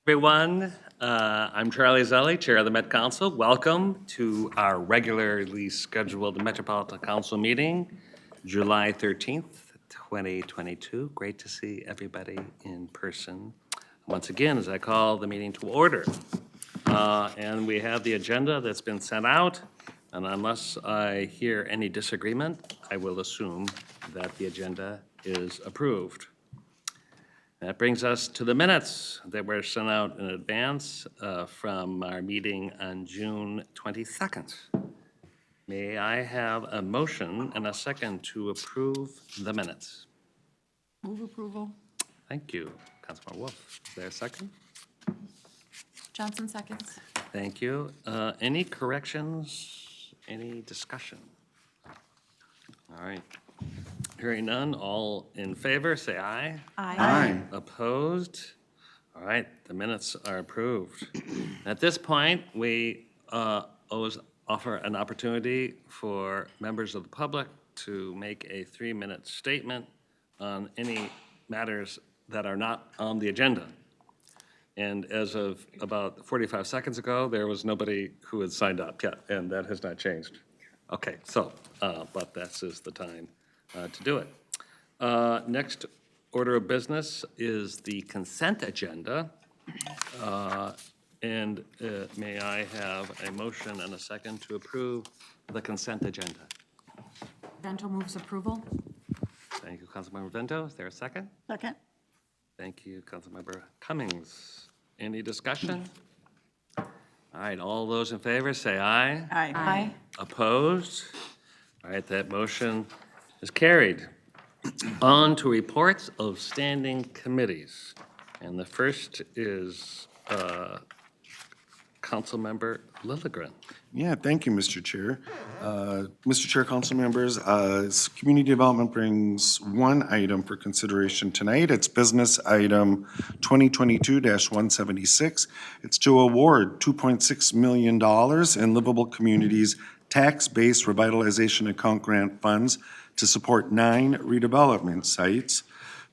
Everyone, I'm Charlie Zelli, Chair of the Met Council. Welcome to our regularly scheduled Metropolitan Council meeting, July 13th, 2022. Great to see everybody in person. Once again, as I call the meeting to order. And we have the agenda that's been sent out, and unless I hear any disagreement, I will assume that the agenda is approved. That brings us to the minutes that were sent out in advance from our meeting on June 22nd. May I have a motion and a second to approve the minutes? Move approval. Thank you. Councilman Wolf, is there a second? Johnson seconds. Thank you. Any corrections? Any discussion? All right. Hearing none, all in favor, say aye. Aye. Opposed? All right, the minutes are approved. At this point, we always offer an opportunity for members of the public to make a 3-minute statement on any matters that are not on the agenda. And as of about 45 seconds ago, there was nobody who had signed up yet, and that has not changed. Okay, so, but this is the time to do it. Next order of business is the consent agenda. And may I have a motion and a second to approve the consent agenda? Vento moves approval. Thank you, Councilmember Vento. Is there a second? Second. Thank you, Councilmember Cummings. Any discussion? All right, all those in favor say aye. Aye. Opposed? All right, that motion is carried. On to reports of standing committees. And the first is Councilmember Lilligren. Yeah, thank you, Mr. Chair. Mr. Chair, council members, Community Development brings one item for consideration tonight. It's business item 2022-176. It's to award $2.6 million in Livable Communities tax-based revitalization account grant funds to support 9 redevelopment sites.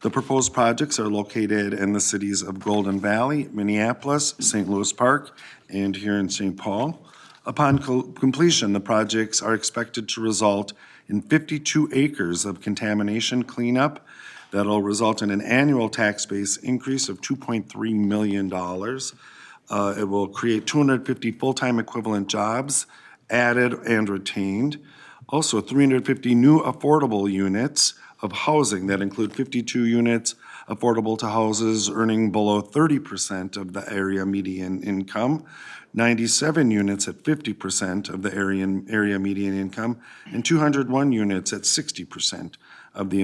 The proposed projects are located in the cities of Golden Valley, Minneapolis, St. Louis Park, and here in St. Paul. Upon completion, the projects are expected to result in 52 acres of contamination cleanup that'll result in an annual tax base increase of $2.3 million. It will create 250 full-time equivalent jobs added and retained. Also, 350 new affordable units of housing that include 52 units affordable to houses earning below 30% of the area median income, 97 units at 50% of the area median income, and 201 units at 60% of the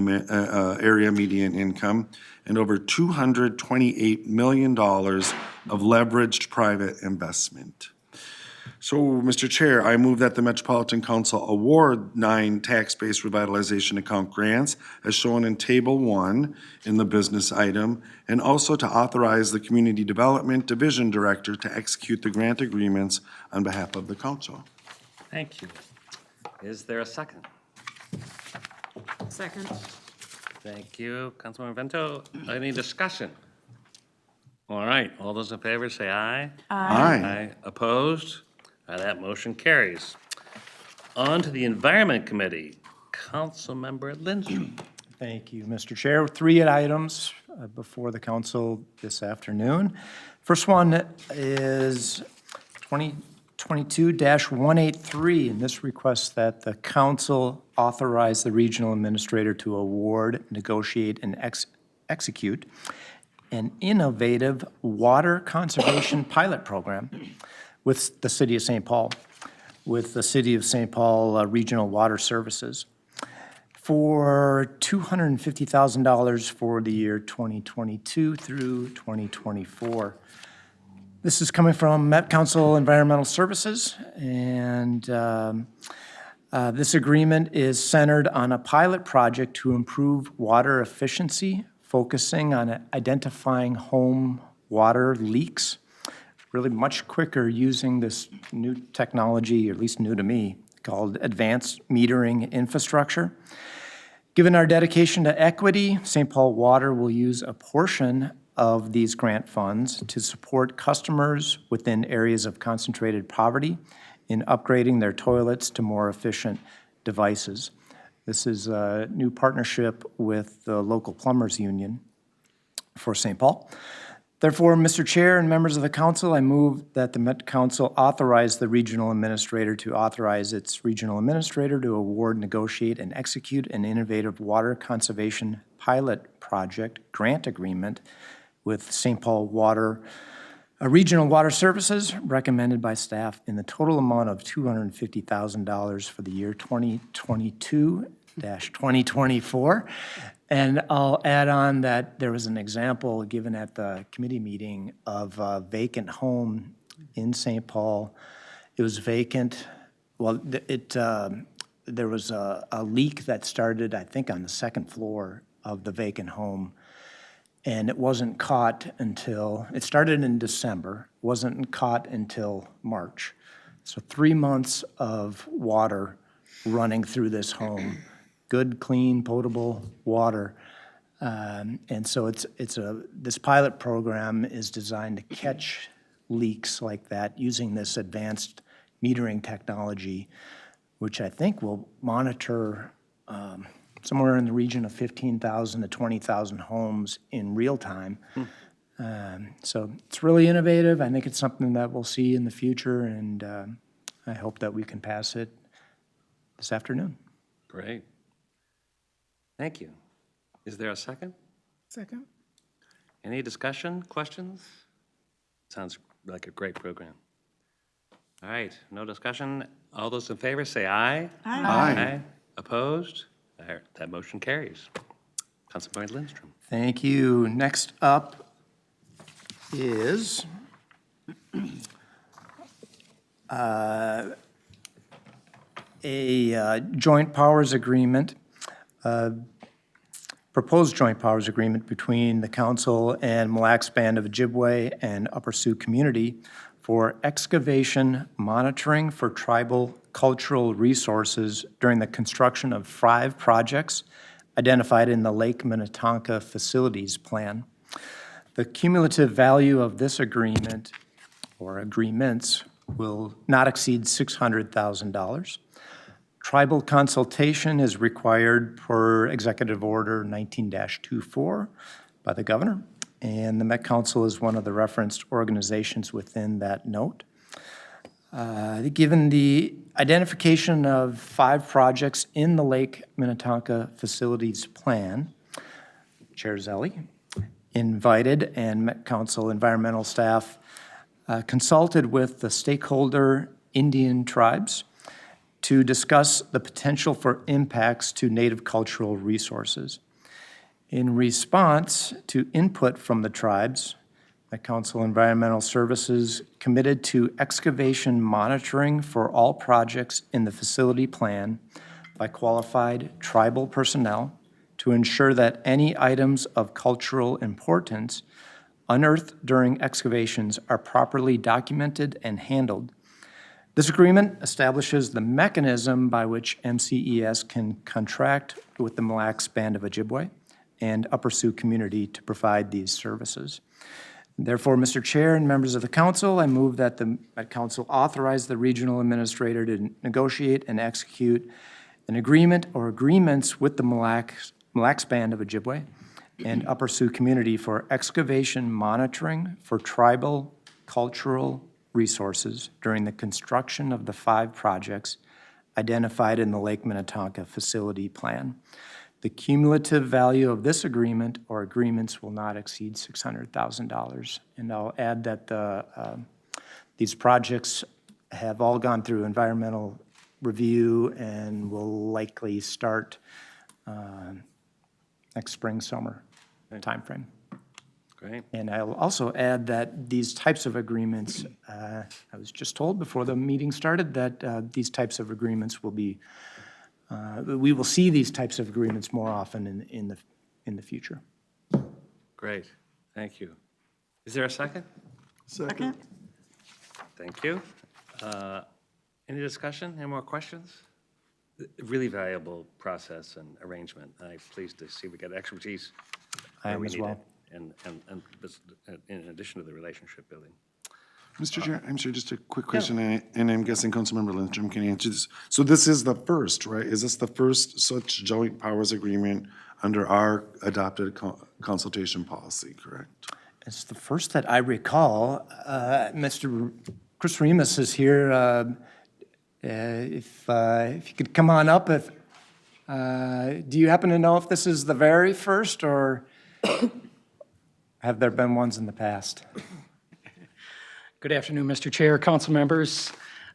area median income, and over $228 million of leveraged private investment. So, Mr. Chair, I move that the Metropolitan Council award 9 tax-based revitalization account grants as shown in Table 1 in the business item, and also to authorize the Community Development Division Director to execute the grant agreements on behalf of the Council. Thank you. Is there a second? Second. Thank you, Councilmember Vento. Any discussion? All right, all those in favor say aye. Aye. Opposed? That motion carries. On to the Environment Committee. Councilmember Lindstrom. Thank you, Mr. Chair. 3 items before the council this afternoon. First one is 2022-183, and this requests that the council authorize the regional administrator to award, negotiate, and execute an innovative water conservation pilot program with the City of St. Paul, with the City of St. Paul Regional Water Services, for $250,000 for the year 2022 through 2024. This is coming from Met Council Environmental Services, and this agreement is centered on a pilot project to improve water efficiency, focusing on identifying home water leaks really much quicker using this new technology, or at least new to me, called advanced metering infrastructure. Given our dedication to equity, St. Paul Water will use a portion of these grant funds to support customers within areas of concentrated poverty in upgrading their toilets to more efficient devices. This is a new partnership with the local plumbers union for St. Paul. Therefore, Mr. Chair and members of the council, I move that the Met Council authorize the regional administrator to authorize its regional administrator to award, negotiate, and execute an innovative water conservation pilot project grant agreement with St. Paul Water, Regional Water Services, recommended by staff in the total amount of $250,000 for the year 2022-2024. And I'll add on that there was an example given at the committee meeting of a vacant home in St. Paul. It was vacant. Well, there was a leak that started, I think, on the second floor of the vacant home. And it wasn't caught until, it started in December, wasn't caught until March. So 3 months of water running through this home. Good, clean, potable water. And so this pilot program is designed to catch leaks like that using this advanced metering technology, which I think will monitor somewhere in the region of 15,000 to 20,000 homes in real time. So it's really innovative. I think it's something that we'll see in the future, and I hope that we can pass it this afternoon. Great. Thank you. Is there a second? Second. Any discussion, questions? Sounds like a great program. All right, no discussion. All those in favor say aye. Aye. Opposed? That motion carries. Councilmember Lindstrom. Thank you. Next up is a joint powers agreement, proposed joint powers agreement between the council and Mille Lacs Band of Ojibwe and Upper Sioux Community for excavation monitoring for tribal cultural resources during the construction of 5 projects identified in the Lake Minnetonka Facilities Plan. The cumulative value of this agreement, or agreements, will not exceed $600,000. Tribal consultation is required per Executive Order 19-24 by the governor, and the Met Council is one of the referenced organizations within that note. Given the identification of 5 projects in the Lake Minnetonka Facilities Plan, Chair Zelli invited and Met Council environmental staff consulted with the stakeholder Indian tribes to discuss the potential for impacts to native cultural resources. In response to input from the tribes, the Council Environmental Services committed to excavation monitoring for all projects in the facility plan by qualified tribal personnel to ensure that any items of cultural importance unearthed during excavations are properly documented and handled. This agreement establishes the mechanism by which MCES can contract with the Mille Lacs Band of Ojibwe and Upper Sioux Community to provide these services. Therefore, Mr. Chair and members of the council, I move that the Met Council authorize the regional administrator to negotiate and execute an agreement or agreements with the Mille Lacs Band of Ojibwe and Upper Sioux Community for excavation monitoring for tribal cultural resources during the construction of the 5 projects identified in the Lake Minnetonka Facility Plan. The cumulative value of this agreement or agreements will not exceed $600,000. And I'll add that these projects have all gone through environmental review and will likely start next spring, summer timeframe. Great. And I'll also add that these types of agreements, I was just told before the meeting started that these types of agreements will be, we will see these types of agreements more often in the future. Great. Thank you. Is there a second? Second. Thank you. Any discussion? Any more questions? Really valuable process and arrangement. I'm pleased to see we get expertise I where am we as need well. it. and this, in addition to the relationship building. Mr. Chair, I'm sorry, just a quick question, and I'm guessing Councilmember Lindstrom can answer this. So this is the first, right? Is this the first such joint powers agreement under our adopted consultation policy, correct? It's the first that I recall. Mr. Chris Remus is here. If you could come on up, do you happen to know if this is the very first, or have there been ones in the past? Good afternoon, Mr. Chair, council members.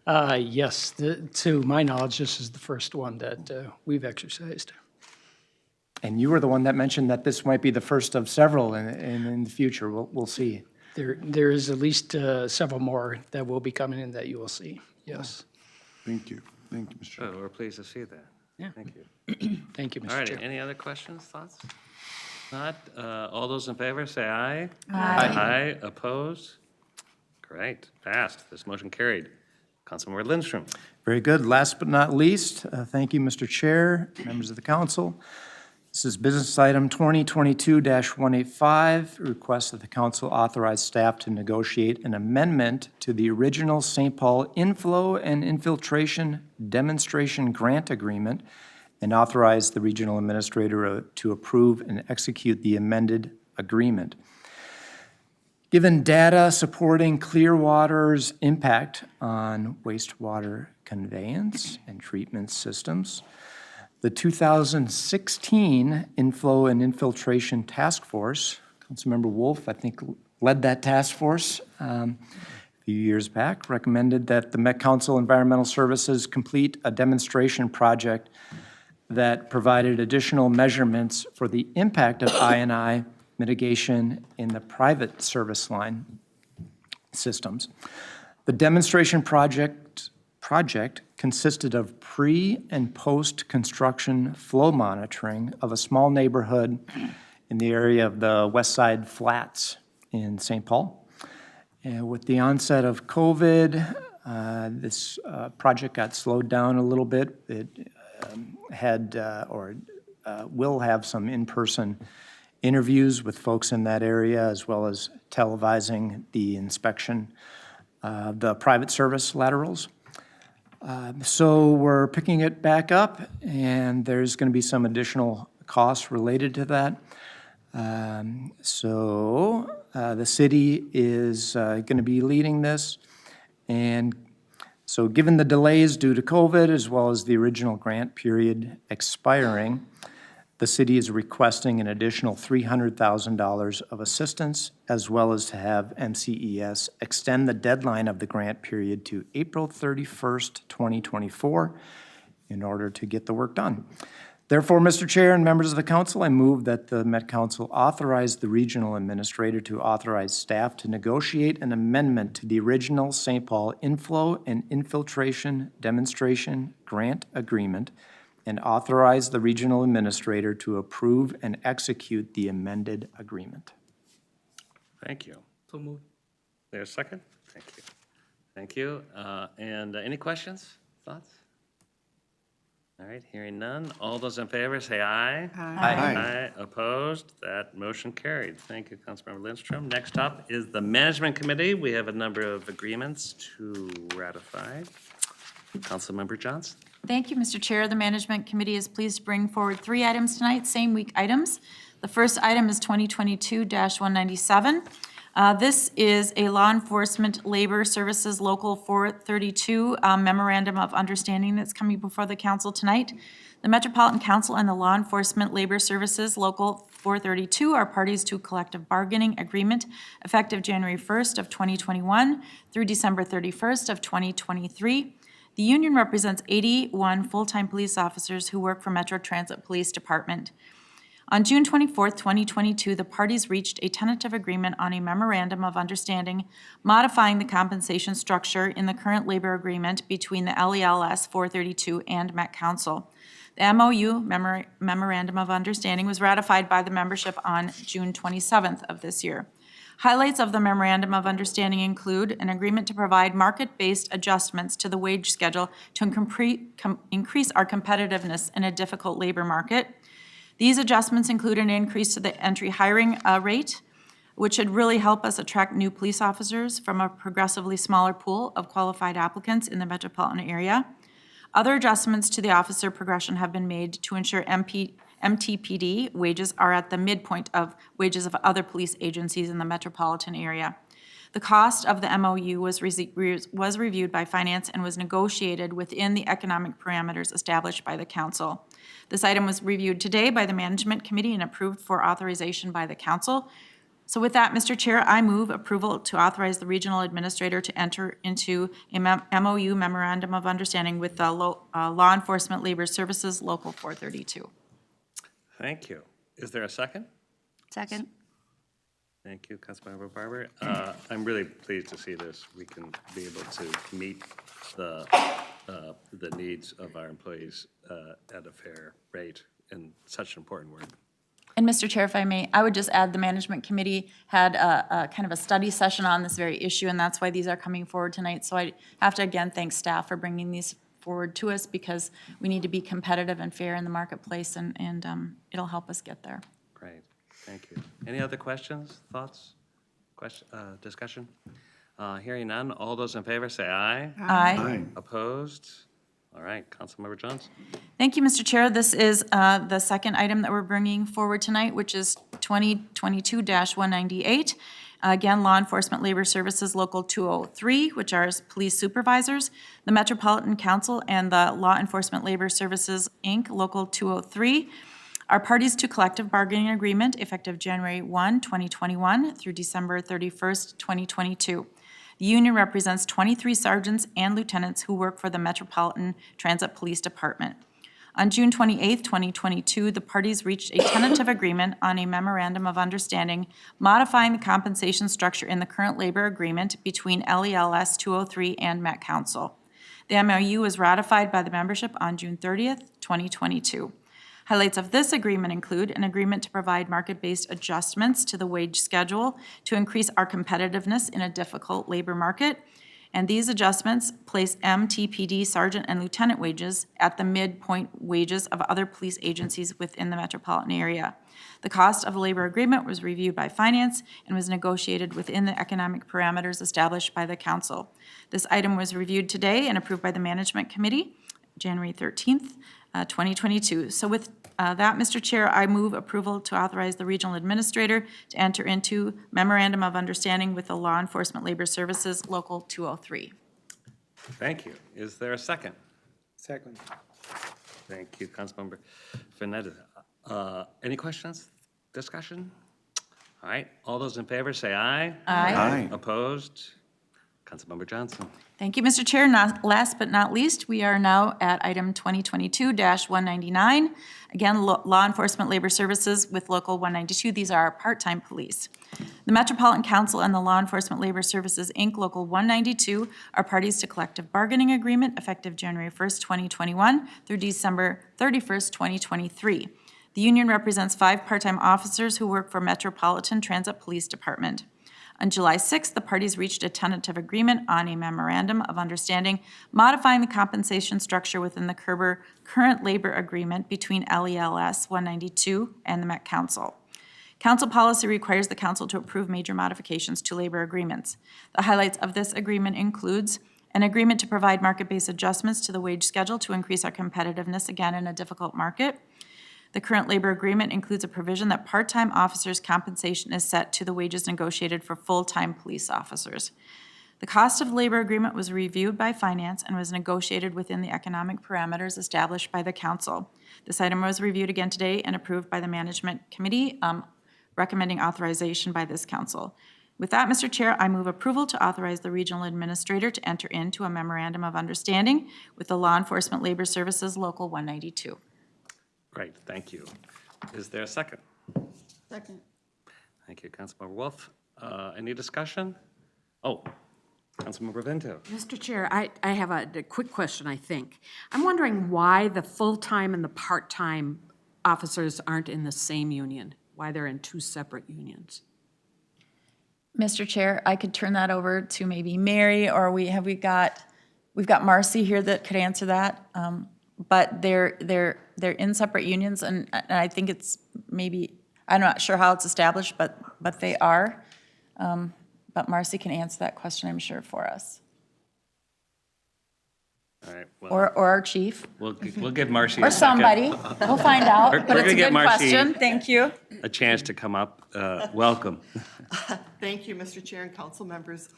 Yes, to my knowledge, this is the first one that we've exercised. And you were the one that mentioned that this might be the first of several in the future. We'll see. There is at least several more that will be coming in that you will see, yes. Thank you. Thank you, Mr. Chair. Oh, we're pleased to see that. Yeah. Thank you. Thank you, All Mr. right, Chair. any other questions, thoughts? Not, all those in favor, say aye. Aye. Aye, opposed? Great, passed. This motion carried. Councilmember Lindstrom. Very good. Last but not least, thank you, Mr. Chair, members of the council. This is business item 2022-185, request that the council authorize staff to negotiate an amendment to the original St. Paul Inflow and Infiltration Demonstration Grant Agreement and authorize the regional administrator to approve and execute the amended agreement. Given data supporting Clearwater's impact on wastewater conveyance and treatment systems, the 2016 Inflow and Infiltration Task Force, Councilmember Wolf, I think, led that task force a few years back, recommended that the Met Council Environmental Services complete a demonstration project that provided additional measurements for the impact of I&I mitigation in the private service line systems. The demonstration project consisted of pre- and post-construction flow monitoring of a small neighborhood in the area of the West Side Flats in St. Paul. And with the onset of COVID, this project got slowed down a little bit. It will have some in-person interviews with folks in that area, as well as televising the inspection of the private service laterals. So we're picking it back up, and there's going to be some additional costs related to that. The city is going to be leading this, and so given the delays due to COVID, as well as the original grant period expiring, the city is requesting an additional $300,000 of assistance, as well as to have MCES extend the deadline of the grant period to April 31st, 2024, in order to get the work done. Therefore, Mr. Chair and members of the council, I move that the Met Council authorize the regional administrator to authorize staff to negotiate an amendment to the original St. Paul Inflow and Infiltration Demonstration Grant Agreement and authorize the regional administrator to approve and execute the amended agreement. Thank you. So moved. There's a second? Thank you. Thank you. And any questions, thoughts? All right, hearing none. All those in favor, say aye. Aye. Opposed? That motion carried. Thank you, Councilmember Lindstrom. Next up is the Management Committee. We have a number of agreements to ratify. Councilmember Johnson. Thank you, Mr. Chair. The Management Committee is pleased to bring forward 3 items tonight, same week items. The first item is 2022-197. This is a Law Enforcement Labor Services Local 432 Memorandum of Understanding that's coming before the council tonight. The Metropolitan Council and the Law Enforcement Labor Services Local 432 are parties to a collective bargaining agreement effective January 1st of 2021 through December 31st of 2023. The union represents 81 full-time police officers who work for Metro Transit Police Department. On June 24th, 2022, the parties reached a tentative agreement on a memorandum of understanding modifying the compensation structure in the current labor agreement between the LELS 432 and Met Council. The MOU, Memorandum of Understanding, was ratified by the membership on June 27th of this year. Highlights of the Memorandum of Understanding include an agreement to provide market-based adjustments to the wage schedule to increase our competitiveness in a difficult labor market. These adjustments include an increase to the entry hiring rate, which should really help us attract new police officers from a progressively smaller pool of qualified applicants in the metropolitan area. Other adjustments to the officer progression have been made to ensure MTPD wages are at the midpoint of wages of other police agencies in the metropolitan area. The cost of the MOU was reviewed by Finance and was negotiated within the economic parameters established by the council. This item was reviewed today by the Management Committee and approved for authorization by the council. So with that, Mr. Chair, I move approval to authorize the regional administrator to enter into a MOU, Memorandum of Understanding, with the Law Enforcement Labor Services Local 432. Thank you. Is there a second? Second. Thank you, Councilmember Barber. I'm really pleased to see this. We can be able to meet the needs of our employees at a fair rate in such important work. And Mr. Chair, if I may, I would just add the Management Committee had a kind of a study session on this very issue, and that's why these are coming forward tonight. So I have to again thank staff for bringing these forward to us, because we need to be competitive and fair in the marketplace, and it'll help us get there. Great, thank you. Any other questions, thoughts, discussion? Hearing none, all those in favor say aye. Aye. Opposed? All right, Councilmember Jones. Thank you, Mr. Chair. This is the second item that we're bringing forward tonight, which is 2022-198. Again, Law Enforcement Labor Services Local 203, which are police supervisors, the Metropolitan Council, and the Law Enforcement Labor Services, Inc., Local 203, are parties to collective bargaining agreement effective January 1, 2021 through December 31st, 2022. The union represents 23 sergeants and lieutenants who work for the Metropolitan Transit Police Department. On June 28, 2022, the parties reached a tentative agreement on a memorandum of understanding modifying the compensation structure in the current labor agreement between LELS 203 and Met Council. The MOU was ratified by the membership on June 30th, 2022. Highlights of this agreement include an agreement to provide market-based adjustments to the wage schedule to increase our competitiveness in a difficult labor market. And these adjustments place MTPD sergeant and lieutenant wages at the midpoint wages of other police agencies within the metropolitan area. The cost of the labor agreement was reviewed by Finance and was negotiated within the economic parameters established by the council. This item was reviewed today and approved by the Management Committee, January 13th, 2022. So with that, Mr. Chair, I move approval to authorize the regional administrator to enter into memorandum of understanding with the Law Enforcement Labor Services Local 203. Thank you. Is there a second? Second. Thank you, Councilmember Finetta. Any questions, discussion? All right, all those in favor say aye. Aye. Opposed? Councilmember Johnson. Thank you, Mr. Chair. Last but not least, we are now at item 2022-199. Again, Law Enforcement Labor Services with Local 192. These are our part-time police. The Metropolitan Council and the Law Enforcement Labor Services, Inc., Local 192, are parties to collective bargaining agreement effective January 1st, 2021 through December 31st, 2023. The union represents 5 part-time officers who work for Metropolitan Transit Police Department. On July 6th, the parties reached a tentative agreement on a memorandum of understanding modifying the compensation structure within the current labor agreement between LELS 192 and the Met Council. Council policy requires the council to approve major modifications to labor agreements. The highlights of this agreement includes an agreement to provide market-based adjustments to the wage schedule to increase our competitiveness, again, in a difficult market. The current labor agreement includes a provision that part-time officers' compensation is set to the wages negotiated for full-time police officers. The cost of the labor agreement was reviewed by Finance and was negotiated within the economic parameters established by the council. This item was reviewed again today and approved by the Management Committee, recommending authorization by this council. With that, Mr. Chair, I move approval to authorize the regional administrator to enter into a memorandum of understanding with the Law Enforcement Labor Services Local 192. Great, thank you. Is there a second? Second. Thank you, Councilmember Wolf. Any discussion? Oh, Councilmember Vento. Mr. Chair, I have a quick question, I think. I'm wondering why the full-time and the part-time officers aren't in the same union, why they're in 2 separate unions. Mr. Chair, I could turn that over to maybe Mary, or we've got Marcy here that could answer that. But they're in separate unions, and I think it's maybe, I'm not sure how it's established, but they are. But Marcy can answer that question, I'm sure, for us. All right, well, Or our chief, we'll give Marcy or a second. somebody. We'll find out, We're but it's gonna a get good Marcy- question. Thank you. A chance to come up. Welcome. Thank you, Mr. Chair and council members.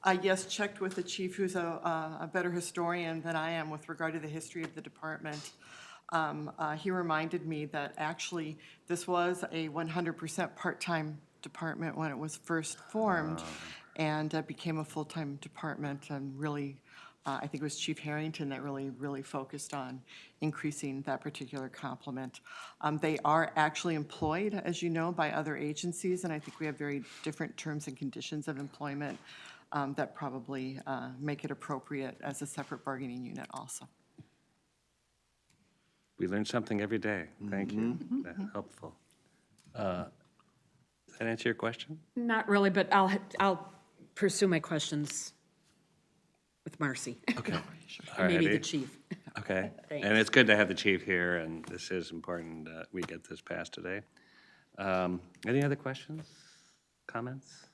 I, yes, checked with the chief, who's a better historian than I am with regard to the history of the department. He reminded me that actually this was a 100% part-time department when it was first formed, and became a full-time department, and really, I think it was Chief Harrington that really focused on increasing that particular complement. They are actually employed, as you know, by other agencies, and I think we have very different terms and conditions of employment that probably make it appropriate as a separate bargaining unit also. We learn something every day. Thank you. That's helpful. Does that answer your question? Not really, but I'll pursue my questions with Marcy. Okay. Maybe the Alrighty. chief. Okay. Thanks. And it's good to have the chief here, and this is important that we get this passed today. Any other questions, comments?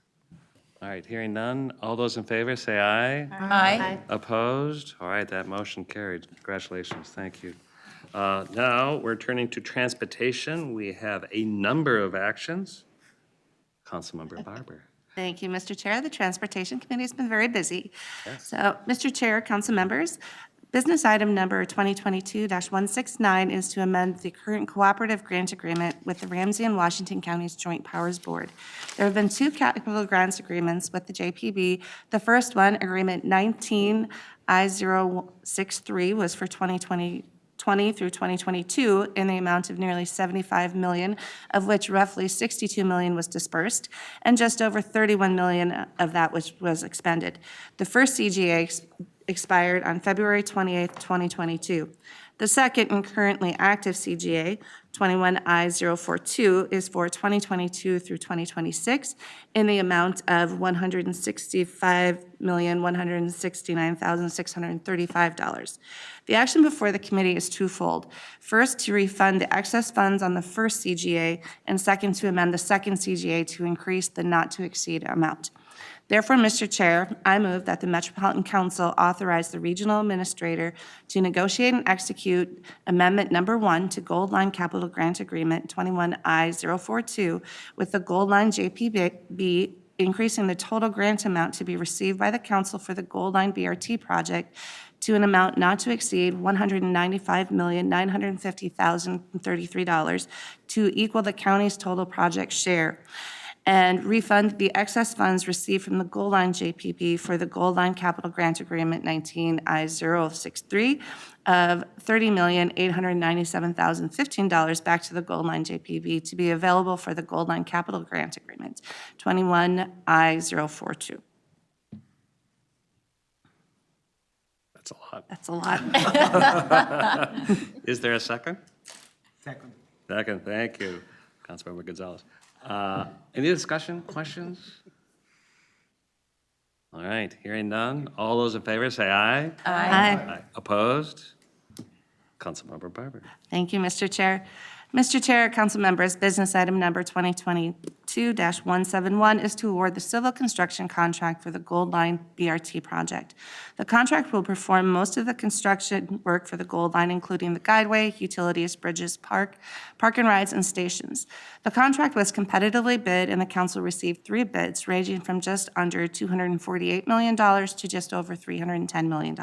All right, hearing none. All those in favor, say aye. Aye. Opposed? All right, that motion carried. Congratulations, thank you. Now, we're turning to transportation. We have a number of actions. Councilmember Barber. Thank you, Mr. Chair. The Transportation Committee has been very busy. So, Mr. Chair, council members, business item number 2022-169 is to amend the current cooperative grant agreement with the Ramsey and Washington Counties Joint Powers Board. There have been two capital grants agreements with the JPB. The first one, Agreement 19I063, was for 2020 through 2022 in the amount of nearly $75 million, of which roughly $62 million was dispersed, and just over $31 million of that was expended. The first CGA expired on February 28, 2022. The second and currently active CGA, 21I042, is for 2022 through 2026 in the amount of $165,169,635. The action before the committee is twofold. First, to refund the excess funds on the first CGA, and second, to amend the second CGA to increase the not-to-exceed amount. Therefore, Mr. Chair, I move that the Metropolitan Council authorize the regional administrator to negotiate and execute Amendment Number 1 to Gold Line Capital Grant Agreement 21I042 with the Gold Line JPB, increasing the total grant amount to be received by the council for the Gold Line BRT project to an amount not to exceed $195,950,033 to equal the county's total project share, and refund the excess funds received from the Gold Line JPB for the Gold Line Capital Grant Agreement 19I063 of $30,897,015 back to the Gold Line JPB to be available for the Gold Line Capital Grant Agreement 21I042. That's a lot. That's a lot. Is there a second? Second. Second, thank you, Councilmember Gonzalez. Any discussion, questions? All right, hearing none. All those in favor, say aye. Aye. Opposed? Councilmember Barber. Thank you, Mr. Chair. Mr. Chair, council members, business item number 2022-171 is to award the civil construction contract for the Gold Line BRT project. The contract will perform most of the construction work for the Gold Line, including the guideway, utilities, bridges, park and rides, and stations. The contract was competitively bid, and the council received 3 bids ranging from just under $248 million to just over $310 million.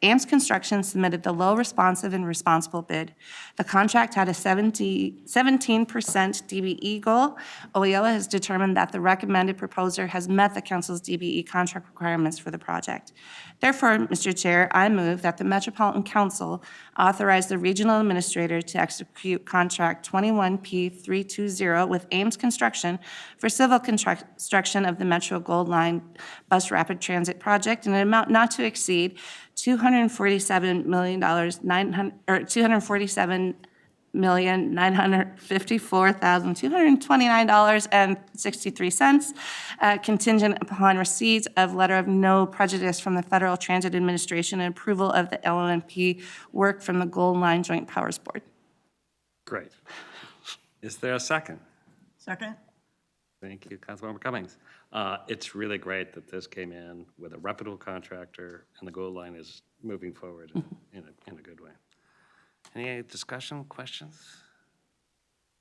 Ames Construction submitted the low responsive and responsible bid. The contract had a 17% DBE goal. OEOA has determined that the recommended proposer has met the council's DBE contract requirements for the project. Therefore, Mr. Chair, I move that the Metropolitan Council authorize the regional administrator to execute contract 21P320 with Ames Construction for civil construction of the Metro Gold Line Bus Rapid Transit Project in an amount not to exceed $247,954,229.63, contingent upon receipt of letter of no prejudice from the Federal Transit Administration and approval of the LOMP work from the Gold Line Joint Powers Board. Great. Is there a second? Second? Thank you, Councilmember Cummings. It's really great that this came in with a reputable contractor, and the goal line is moving forward in a good way. Any discussion, questions?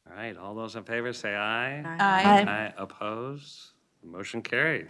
All right, all those in favor say aye. Aye. Aye, opposed? Motion carried.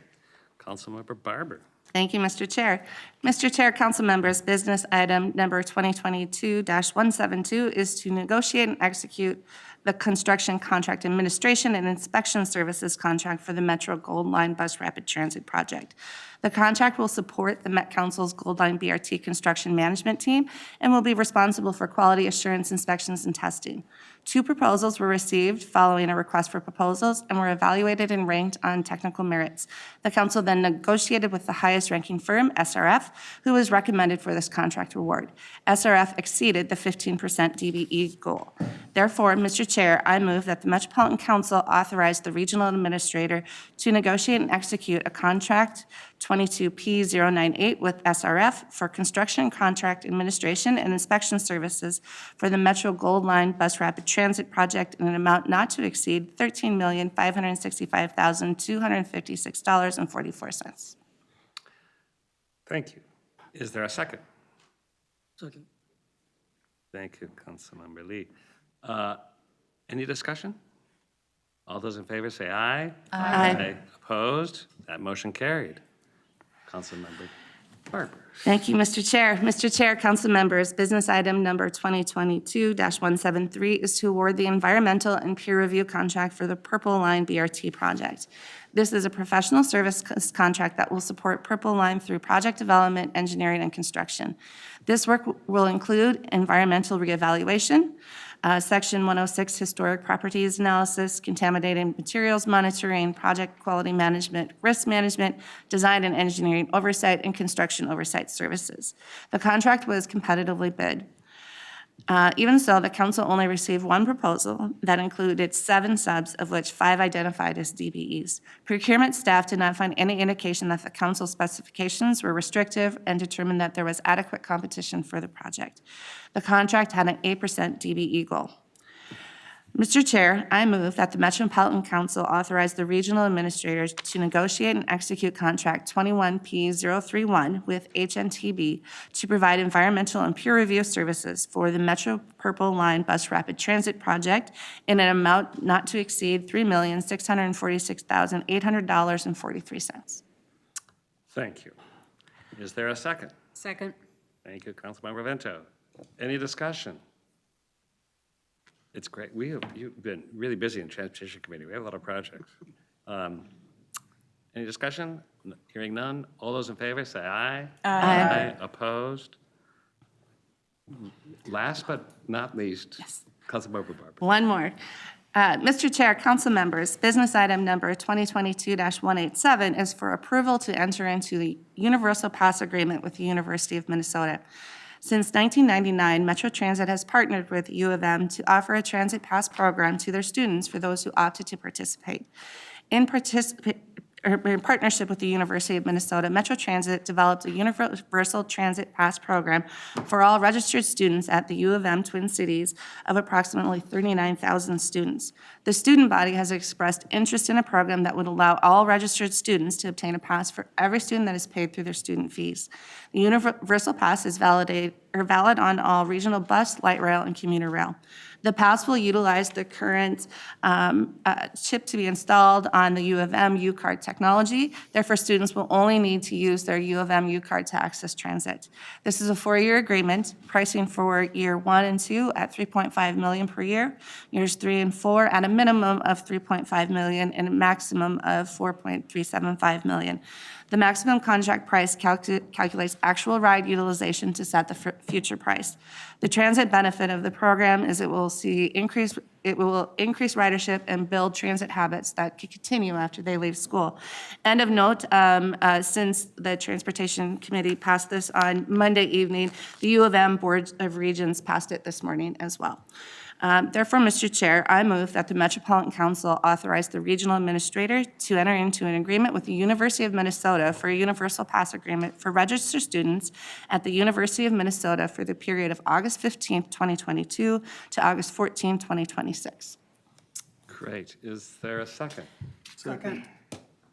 Councilmember Barber. Thank you, Mr. Chair. Mr. Chair, council members, business item number 2022-172 is to negotiate and execute the construction contract administration and inspection services contract for the Metro Gold Line Bus Rapid Transit Project. The contract will support the Met Council's Gold Line BRT construction management team and will be responsible for quality assurance inspections and testing. 2 proposals were received following a request for proposals and were evaluated and ranked on technical merits. The council then negotiated with the highest ranking firm, SRF, who was recommended for this contract award. SRF exceeded the 15% DBE goal. Therefore, Mr. Chair, I move that the Metropolitan Council authorize the regional administrator to negotiate and execute a contract 22P098 with SRF for construction, contract administration, and inspection services for the Metro Gold Line Bus Rapid Transit Project in an amount not to exceed $13,565,256.44. Thank you. Is there a second? Second. Thank you, Councilmember Lee. Any discussion? All those in favor say aye. Aye. Opposed? That motion carried. Councilmember Barber. Thank you, Mr. Chair. Mr. Chair, council members, business item number 2022-173 is to award the environmental and peer review contract for the Purple Line BRT project. This is a professional service contract that will support Purple Line through project development, engineering, and construction. This work will include environmental reevaluation, Section 106 historic properties analysis, contaminated materials monitoring, project quality management, risk management, design and engineering oversight, and construction oversight services. The contract was competitively bid. Even so, the council only received 1 proposal that included 7 subs, of which 5 identified as DBEs. Procurement staff did not find any indication that the council specifications were restrictive and determined that there was adequate competition for the project. The contract had an 8% DBE goal. Mr. Chair, I move that the Metropolitan Council authorize the regional administrators to negotiate and execute contract 21P031 with HNTB to provide environmental and peer review services for the Metro Purple Line Bus Rapid Transit Project in an amount not to exceed $3,646,800.43. Thank you. Is there a second? Second. Thank you, Councilmember Vento. Any discussion? It's great. You've been really busy in Transportation Committee. We have a lot of projects. Any discussion? Hearing none. All those in favor say aye. Aye. Opposed? Last but not least, yes. Councilmember Barber. One more. Mr. Chair, council members, business item number 2022-187 is for approval to enter into the Universal Pass Agreement with the University of Minnesota. Since 1999, Metro Transit has partnered with U of M to offer a transit pass program to their students for those who opted to participate. In partnership with the University of Minnesota, Metro Transit developed a universal transit pass program for all registered students at the U of M Twin Cities of approximately 39,000 students. The student body has expressed interest in a program that would allow all registered students to obtain a pass for every student that is paid through their student fees. The universal pass is valid on all regional bus, light rail, and commuter rail. The pass will utilize the current chip to be installed on the U of M U-Card technology. Therefore, students will only need to use their U of M U-Card to access transit. This is a 4-year agreement, pricing for year 1 and 2 at $3.5 million per year, years 3 and 4 at a minimum of $3.5 million and a maximum of $4.375 million. The maximum contract price calculates actual ride utilization to set the future price. The transit benefit of the program is it will increase ridership and build transit habits that can continue after they leave school. End of note, since the Transportation Committee passed this on Monday evening, the U of M Board of Regents passed it this morning as well. Therefore, Mr. Chair, I move that the Metropolitan Council authorize the regional administrator to enter into an agreement with the University of Minnesota for a universal pass agreement for registered students at the University of Minnesota for the period of August 15, 2022 to August 14, 2026. Great. Is there a second? Second.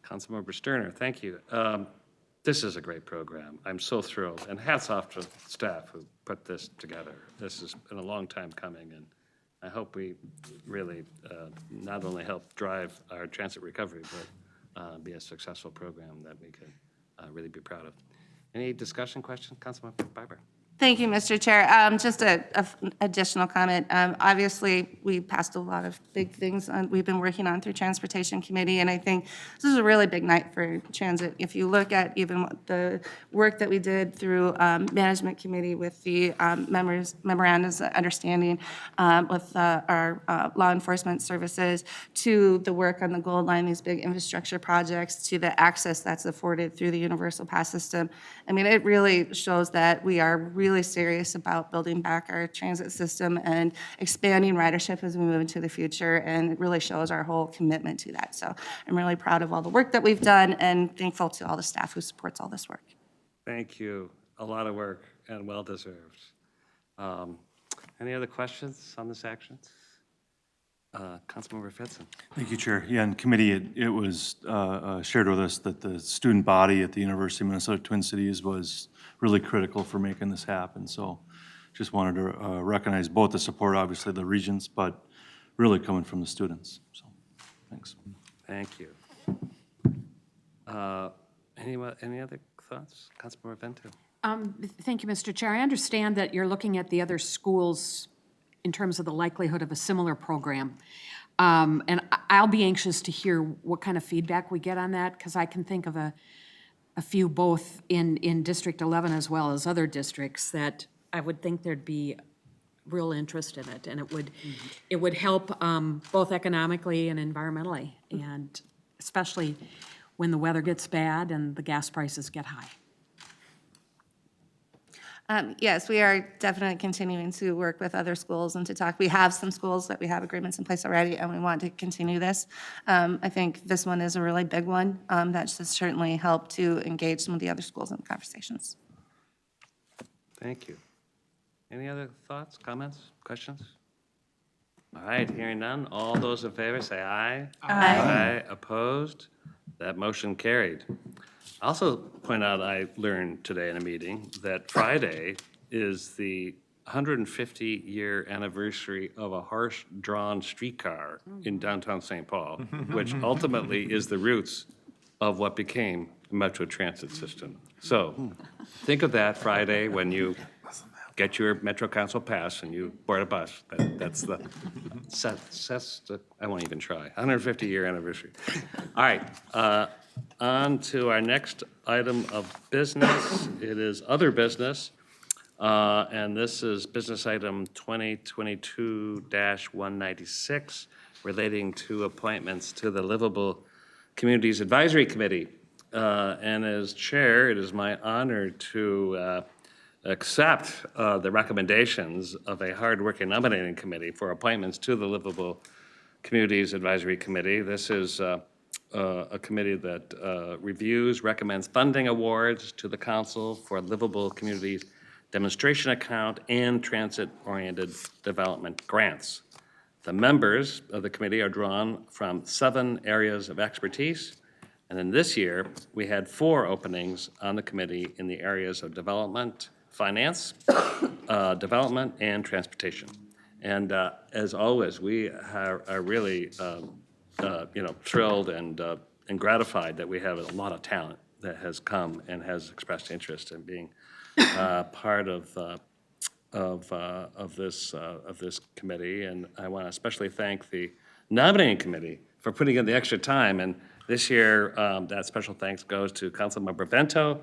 Councilmember Sterner, thank you. This is a great program. I'm so thrilled, and hats off to staff who put this together. This has been a long time coming, and I hope we really not only help drive our transit recovery, but be a successful program that we can really be proud of. Any discussion, question? Councilmember Barber. Thank you, Mr. Chair. Just an additional comment. Obviously, we passed a lot of big things we've been working on through Transportation Committee, and I think this is a really big night for transit. If you look at even the work that we did through Management Committee with the memorandums of understanding with our law enforcement services, to the work on the Gold Line, these big infrastructure projects, to the access that's afforded through the Universal Pass system. I mean, it really shows that we are really serious about building back our transit system and expanding ridership as we move into the future, and it really shows our whole commitment to that. So I'm really proud of all the work that we've done and thankful to all the staff who supports all this work. Thank you. A lot of work and well-deserved. Any other questions on this action? Councilmember Fedson. Thank you, Chair. Yeah, in committee, it was shared with us that the student body at the University of Minnesota Twin Cities was really critical for making this happen. So just wanted to recognize both the support, obviously, the regents, but really coming from the students. So thanks. Thank you. Any other thoughts? Councilmember Vento. Thank you, Mr. Chair. I understand that you're looking at the other schools in terms of the likelihood of a similar program. And I'll be anxious to hear what kind of feedback we get on that, because I can think of a few both in District 11 as well as other districts that I would think there'd be real interest in it, and it would help both economically and environmentally, and especially when the weather gets bad and the gas prices get high. Yes, we are definitely continuing to work with other schools and to talk. We have some schools that we have agreements in place already, and we want to continue this. I think this one is a really big one that should certainly help to engage some of the other schools in the conversations. Thank you. Any other thoughts, comments, questions? All right, hearing none. All those in favor say aye. Aye. Opposed? That motion carried. I also point out, I learned today in a meeting that Friday is the 150-year anniversary of a horse-drawn streetcar in downtown St. Paul, which ultimately is the roots of what became the Metro Transit system. So think of that Friday when you get your Metro Council pass and you board a bus. That's the, I won't even try, 150-year anniversary. All right. On to our next item of business. It is other business, and this is business item 2022-196 relating to appointments to the Livable Communities Advisory Committee. And as chair, it is my honor to accept the recommendations of a hard-working nominating committee for appointments to the Livable Communities Advisory Committee. This is a committee that reviews, recommends funding awards to the council for livable communities demonstration account and transit-oriented development grants. The members of the committee are drawn from 7 areas of expertise, and then this year we had 4 openings on the committee in the areas of development, finance, development, and transportation. And as always, we are really thrilled and gratified that we have a lot of talent that has come and has expressed interest in being part of this committee. And I want to especially thank the nominating committee for putting in the extra time. And this year, that special thanks goes to Councilmember Vento,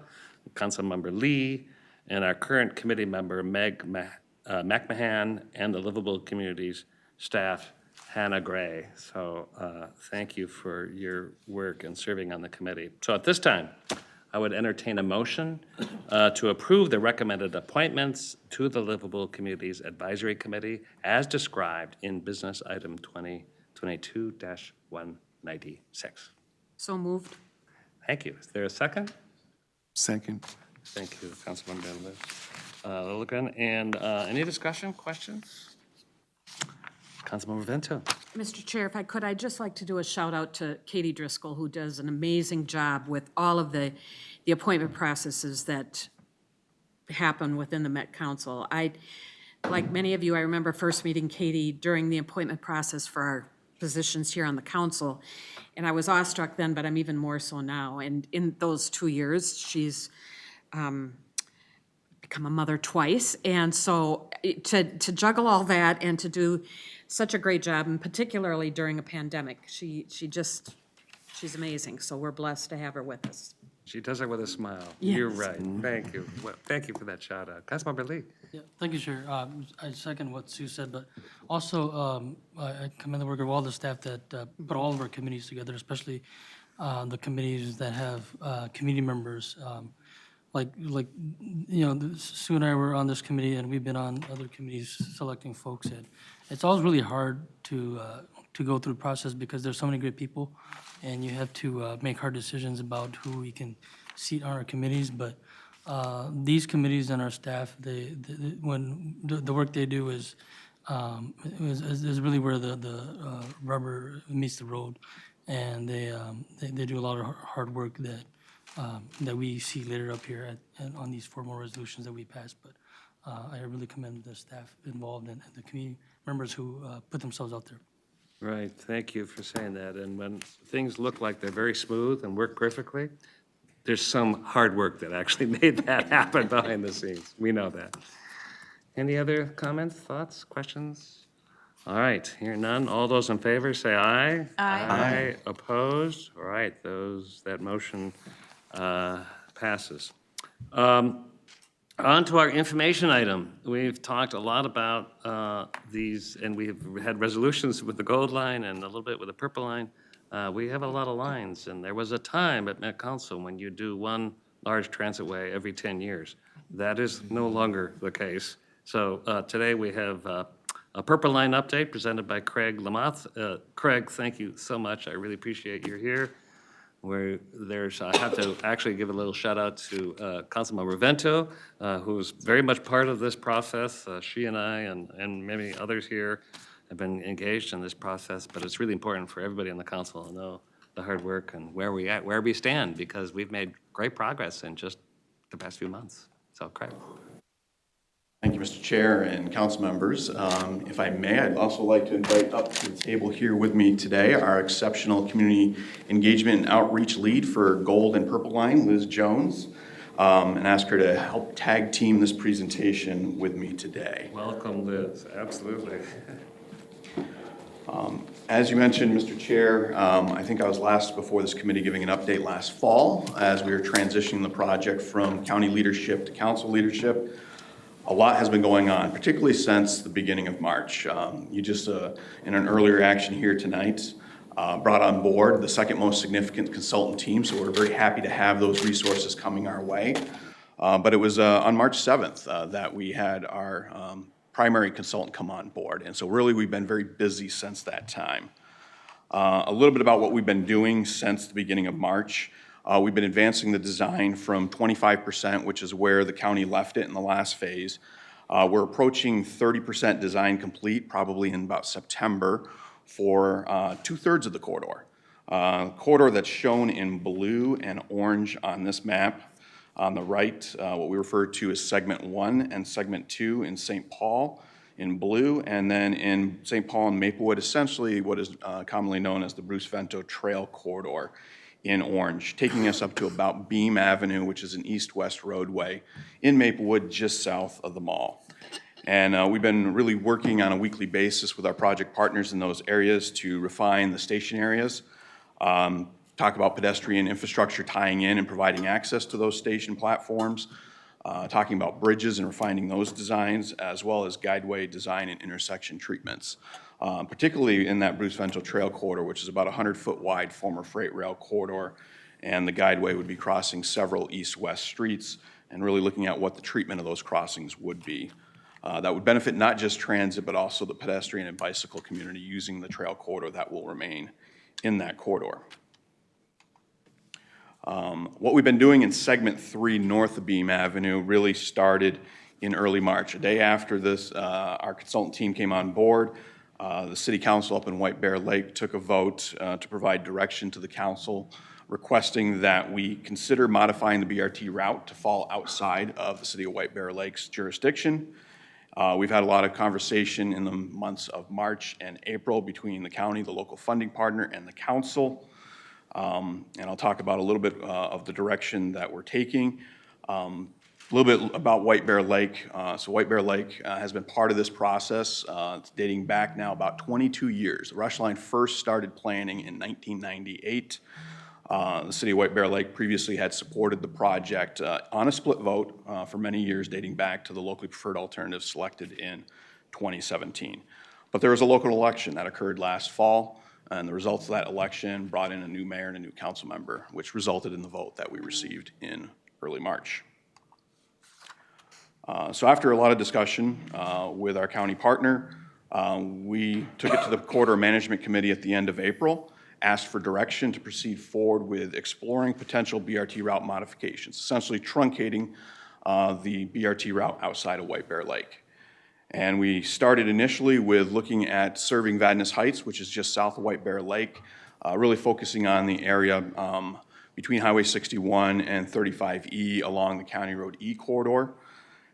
Councilmember Lee, and our current committee member, Meg McMahon, and the Livable Communities staff, Hannah Gray. So thank you for your work and serving on the committee. So at this time, I would entertain a motion to approve the recommended appointments to the Livable Communities Advisory Committee as described in business item 2022-196. So moved. Thank you. Is there a second? Second. Thank you, Councilmember Lilligren. And any discussion, questions? Councilmember Vento. Mr. Chair, if I could, I'd just like to do a shout out to Katie Driscoll, who does an amazing job with all of the appointment processes that happen within the Met Council. Like many of you, I remember first meeting Katie during the appointment process for our positions here on the council, and I was awestruck then, but I'm even more so now. And in those 2 years, she's become a mother twice, and so to juggle all that and to do such a great job, and particularly during a pandemic, she's amazing. So we're blessed to have her with us. She does it with a smile. Yes. You're right. Thank you. Well, thank you for that shout out. Councilmember Lee. Yeah, thank you, Chair. I second what Sue said, but also I commend the work of all the staff that put all of our committees together, especially the committees that have committee members. Like Sue and I were on this committee, and we've been on other committees selecting folks. And it's always really hard to go through the process because there's so many great people, and you have to make hard decisions about who we can seat on our committees. But these committees and our staff, when the work they do is really where the rubber meets the road, and they do a lot of hard work that we see later up here on these formal resolutions that we pass. But I really commend the staff involved and the community members who put themselves out there. Right, thank you for saying that. And when things look like they're very smooth and work perfectly, there's some hard work that actually made that happen behind the scenes. We know that. Any other comments, thoughts, questions? All right, hearing none. All those in favor, say aye. Aye. Aye. Opposed? All right, that motion passes. On to our information item. We've talked a lot about these, and we've had resolutions with the gold line and a little bit with the purple line. We have a lot of lines, and there was a time at Met Council when you do one large transitway every 10 years. That is no longer the case. So today we have a purple line update presented by Craig Lamoth. Craig, thank you so much. I really appreciate you're here. I have to actually give a little shout out to Councilmember Vento, who's very much part of this process. She and I and many others here have been engaged in this process, but it's really important for everybody on the council to know the hard work and where we stand, because we've made great progress in just the past few months. So, Craig. Thank you, Mr. Chair and council members. If I may, I'd also like to invite up to the table here with me today our exceptional community engagement and outreach lead for Gold and Purple Line, Liz Jones, and ask her to help tag team this presentation with me today. Welcome, Liz. Absolutely. As you mentioned, Mr. Chair, I think I was last before this committee giving an update last fall as we were transitioning the project from county leadership to council leadership. A lot has been going on, particularly since the beginning of March. You just, in an earlier action here tonight, brought on board the second most significant consultant team, so we're very happy to have those resources coming our way. But it was on March 7th that we had our primary consultant come on board, and so really we've been very busy since that time. A little bit about what we've been doing since the beginning of March. We've been advancing the design from 25%, which is where the county left it in the last phase. We're approaching 30% design complete, probably in about September, for 2/3 of the corridor. Corridor that's shown in blue and orange on this map. On the right, what we refer to as Segment 1 and Segment 2 in St. Paul in blue, and then in St. Paul and Maplewood, essentially what is commonly known as the Bruce Vento Trail Corridor in orange, taking us up to about Beam Avenue, which is an east-west roadway in Maplewood, just south of the mall. And we've been really working on a weekly basis with our project partners in those areas to refine the station areas, talk about pedestrian infrastructure tying in and providing access to those station platforms, talking about bridges and refining those designs, as well as guideway design and intersection treatments. Particularly in that Bruce Vento Trail Corridor, which is about 100-foot wide former freight rail corridor, and the guideway would be crossing several east-west streets and really looking at what the treatment of those crossings would be. That would benefit not just transit, but also the pedestrian and bicycle community using the trail corridor that will remain in that corridor. What we've been doing in Segment 3 north of Beam Avenue really started in early March. A day after this, our consultant team came on board. The city council up in White Bear Lake took a vote to provide direction to the council requesting that we consider modifying the BRT route to fall outside of the city of White Bear Lake's jurisdiction. We've had a lot of conversation in the months of March and April between the county, the local funding partner, and the council. And I'll talk about a little bit of the direction that we're taking. A little bit about White Bear Lake. So White Bear Lake has been part of this process. It's dating back now about 22 years. The Rush Line first started planning in 1998. The city of White Bear Lake previously had supported the project on a split vote for many years, dating back to the locally preferred alternative selected in 2017. But there was a local election that occurred last fall, and the results of that election brought in a new mayor and a new council member, which resulted in the vote that we received in early March. So after a lot of discussion with our county partner, we took it to the Corridor Management Committee at the end of April, asked for direction to proceed forward with exploring potential BRT route modifications, essentially truncating the BRT route outside of White Bear Lake. And we started initially with looking at serving Vadnais Heights, which is just south of White Bear Lake, really focusing on the area between Highway 61 and 35E along the County Road E corridor.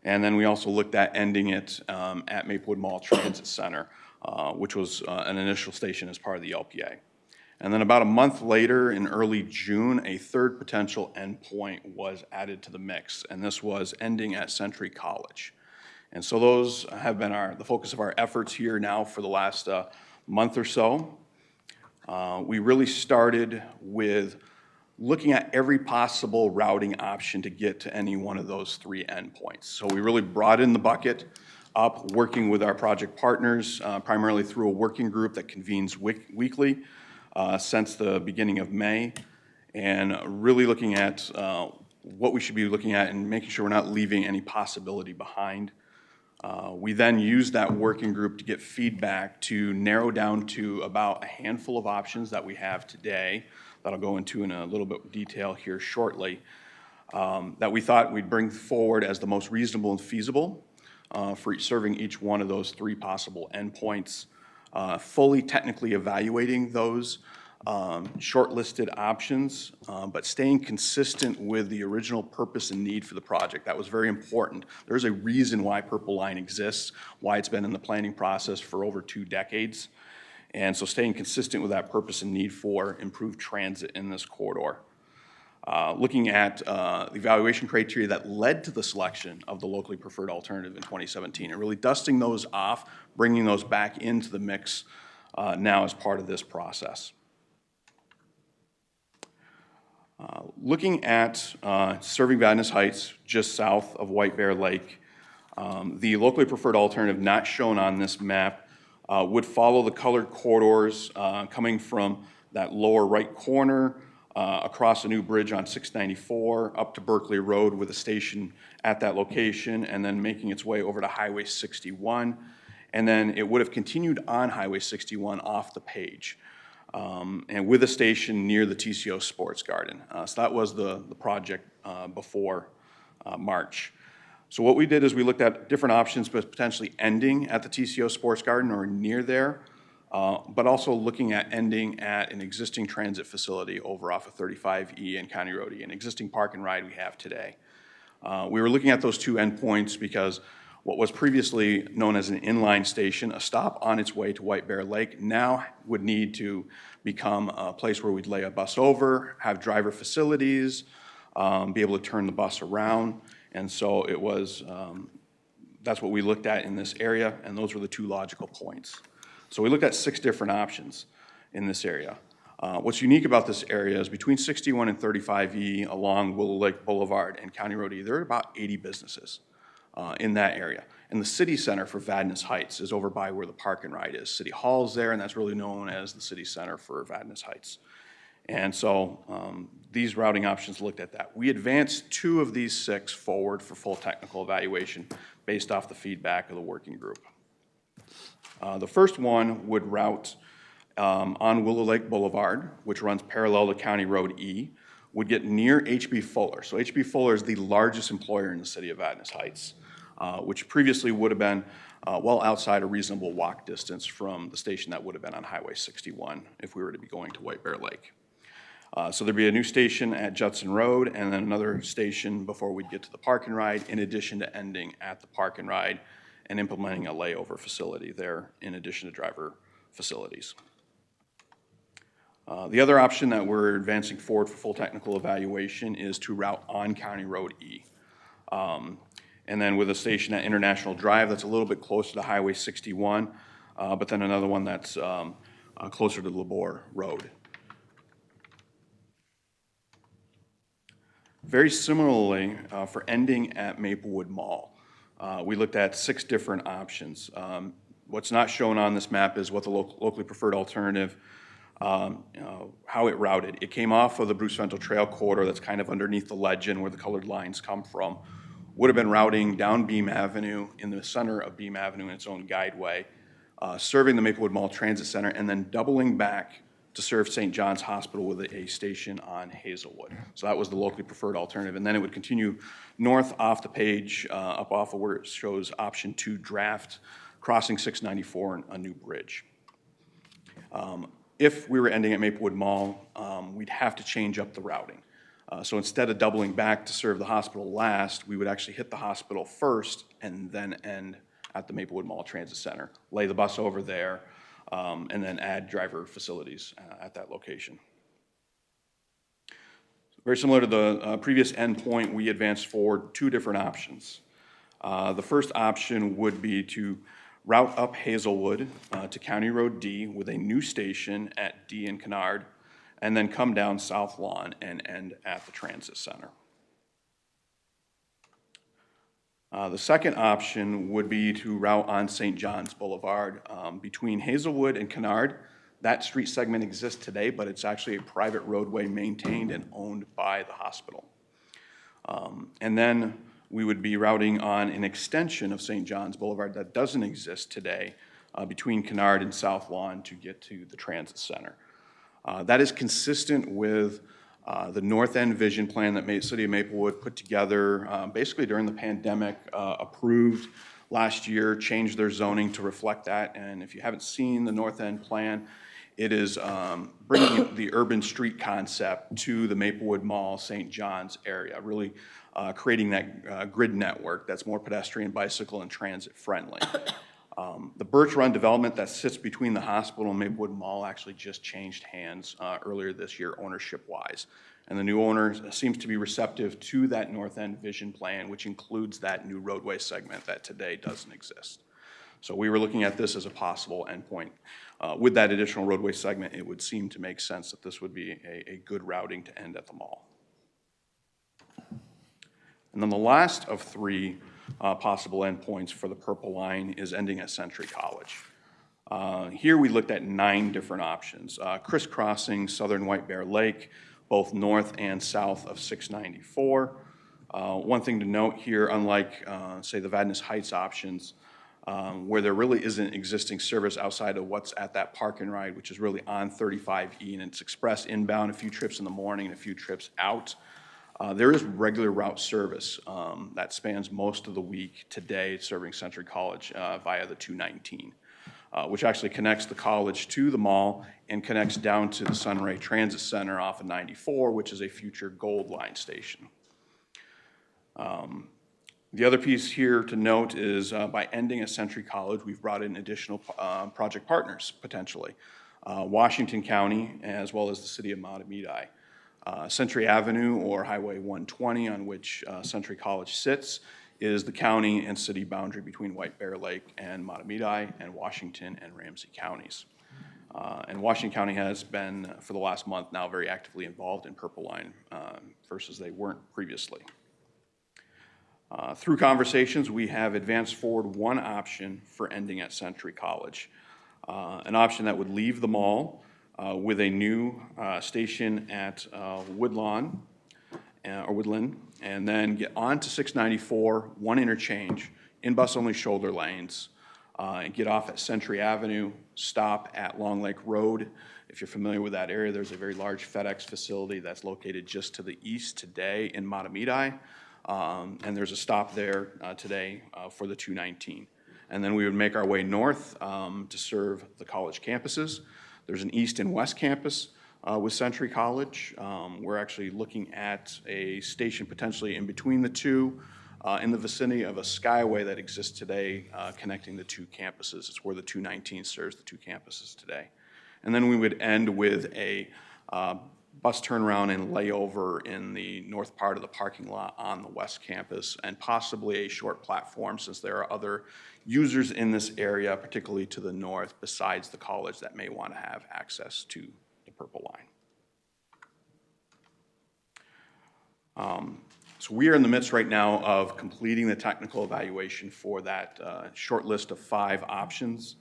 And then we also looked at ending it at Maplewood Mall Transit Center, which was an initial station as part of the LPA. And then about a month later, in early June, a third potential endpoint was added to the mix, and this was ending at Century College. And so those have been the focus of our efforts here now for the last month or so. We really started with looking at every possible routing option to get to any one of those three endpoints. So we really broadened the bucket up, working with our project partners, primarily through a working group that convenes weekly since the beginning of May, and really looking at what we should be looking at and making sure we're not leaving any possibility behind. We then used that working group to get feedback to narrow down to about a handful of options that we have today that I'll go into in a little bit of detail here shortly, that we thought we'd bring forward as the most reasonable and feasible for serving each one of those three possible endpoints, fully technically evaluating those shortlisted options, but staying consistent with the original purpose and need for the project. That was very important. There's a reason why Purple Line exists, why it's been in the planning process for over 2 decades. And so staying consistent with that purpose and need for improved transit in this corridor. Looking at the evaluation criteria that led to the selection of the locally preferred alternative in 2017, and really dusting those off, bringing those back into the mix now as part of this process. Looking at serving Vadnais Heights, just south of White Bear Lake, the locally preferred alternative not shown on this map would follow the colored corridors coming from that lower right corner across a new bridge on 694 up to Berkeley Road with a station at that location, and then making its way over to Highway 61. And then it would have continued on Highway 61 off the page, and with a station near the TCO Sports Garden. So that was the project before March. So what we did is we looked at different options, but potentially ending at the TCO Sports Garden or near there, but also looking at ending at an existing transit facility over off of 35E and County Road E, an existing park and ride we have today. We were looking at those two endpoints because what was previously known as an inline station, a stop on its way to White Bear Lake, now would need to become a place where we'd lay a bus over, have driver facilities, be able to turn the bus around. And so it was, that's what we looked at in this area, and those were the two logical points. So we looked at 6 different options in this area. What's unique about this area is between 61 and 35E along Willow Lake Boulevard and County Road E, there are about 80 businesses in that area. And the city center for Vadnais Heights is over by where the park and ride is. City Hall's there, and that's really known as the city center for Vadnais Heights. And so these routing options looked at that. We advanced 2 of these 6 forward for full technical evaluation based off the feedback of the working group. The first one would route on Willow Lake Boulevard, which runs parallel to County Road E, would get near H.B. Fuller. So H.B. Fuller is the largest employer in the city of Vadnais Heights. which previously would have been well outside a reasonable walk distance from the station that would have been on Highway 61 if we were to be going to White Bear Lake. So there'd be a new station at Judson Road and then another station before we'd get to the park and ride, in addition to ending at the park and ride and implementing a layover facility there in addition to driver facilities. The other option that we're advancing forward for full technical evaluation is to route on County Road E. And then with a station at International Drive that's a little bit closer to Highway 61, but then another one that's closer to Labor Road. Very similarly, for ending at Maplewood Mall, we looked at 6 different options. What's not shown on this map is what the locally preferred alternative, how it routed. It came off of the Bruce Vento Trail corridor that's kind of underneath the legend where the colored lines come from. Would have been routing down Beam Avenue in the center of Beam Avenue in its own guideway, serving the Maplewood Mall Transit Center, and then doubling back to serve St. John's Hospital with a station on Hazelwood. So that was the locally preferred alternative. And then it would continue north off the page, up off of where it shows option 2 draft, crossing 694 and a new bridge. If we were ending at Maplewood Mall, we'd have to change up the routing. So instead of doubling back to serve the hospital last, we would actually hit the hospital first and then end at the Maplewood Mall Transit Center, lay the bus over there, and then add driver facilities at that location. Very similar to the previous endpoint, we advanced forward 2 different options. The first option would be to route up Hazelwood to County Road D with a new station at D and Kennard, and then come down South Lawn and end at the Transit Center. The second option would be to route on St. John's Boulevard between Hazelwood and Kennard. That street segment exists today, but it's actually a private roadway maintained and owned by the hospital. And then we would be routing on an extension of St. John's Boulevard that doesn't exist today between Kennard and South Lawn to get to the Transit Center. That is consistent with the North End Vision Plan that City of Maplewood put together basically during the pandemic, approved last year, changed their zoning to reflect that. And if you haven't seen the North End Plan, it is bringing the urban street concept to the Maplewood Mall, St. John's area, really creating that grid network that's more pedestrian, bicycle, and transit friendly. The Birch Run development that sits between the hospital and Maplewood Mall actually just changed hands earlier this year, ownership-wise. And the new owner seems to be receptive to that North End Vision Plan, which includes that new roadway segment that today doesn't exist. So we were looking at this as a possible endpoint. With that additional roadway segment, it would seem to make sense that this would be a good routing to end at the mall. And then the last of 3 possible endpoints for the Purple Line is ending at Century College. Here we looked at 9 different options, crisscrossing southern White Bear Lake, both north and south of 694. One thing to note here, unlike, say, the Vadnais Heights options, where there really isn't existing service outside of what's at that park and ride, which is really on 35E, and it's express inbound, a few trips in the morning and a few trips out. There is regular route service that spans most of the week today, serving Century College via the 219, which actually connects the college to the mall and connects down to the Sunray Transit Center off of 94, which is a future Gold Line station. The other piece here to note is by ending at Century College, we've brought in additional project partners, potentially. Washington County, as well as the city of Matamidi. Century Avenue, or Highway 120, on which Century College sits, is the county and city boundary between White Bear Lake and Matamidi and Washington and Ramsey counties. And Washington County has been, for the last month now, very actively involved in Purple Line versus they weren't previously. Through conversations, we have advanced forward 1 option for ending at Century College, an option that would leave the mall with a new station at Woodlawn, and then get on to 694, 1 interchange, in bus-only shoulder lanes, and get off at Century Avenue, stop at Long Lake Road. If you're familiar with that area, there's a very large FedEx facility that's located just to the east today in Matamidi. and there's a stop there today for the 219. And then we would make our way north to serve the college campuses. There's an east and west campus with Century College. We're actually looking at a station potentially in between the two in the vicinity of a skyway that exists today connecting the two campuses. It's where the 219 serves the two campuses today. And then we would end with a bus turnaround and layover in the north part of the parking lot on the west campus, and possibly a short platform, since there are other users in this area, particularly to the north, besides the college, that may want to have access to the Purple Line. So we are in the midst right now of completing the technical evaluation for that short list of 5 options.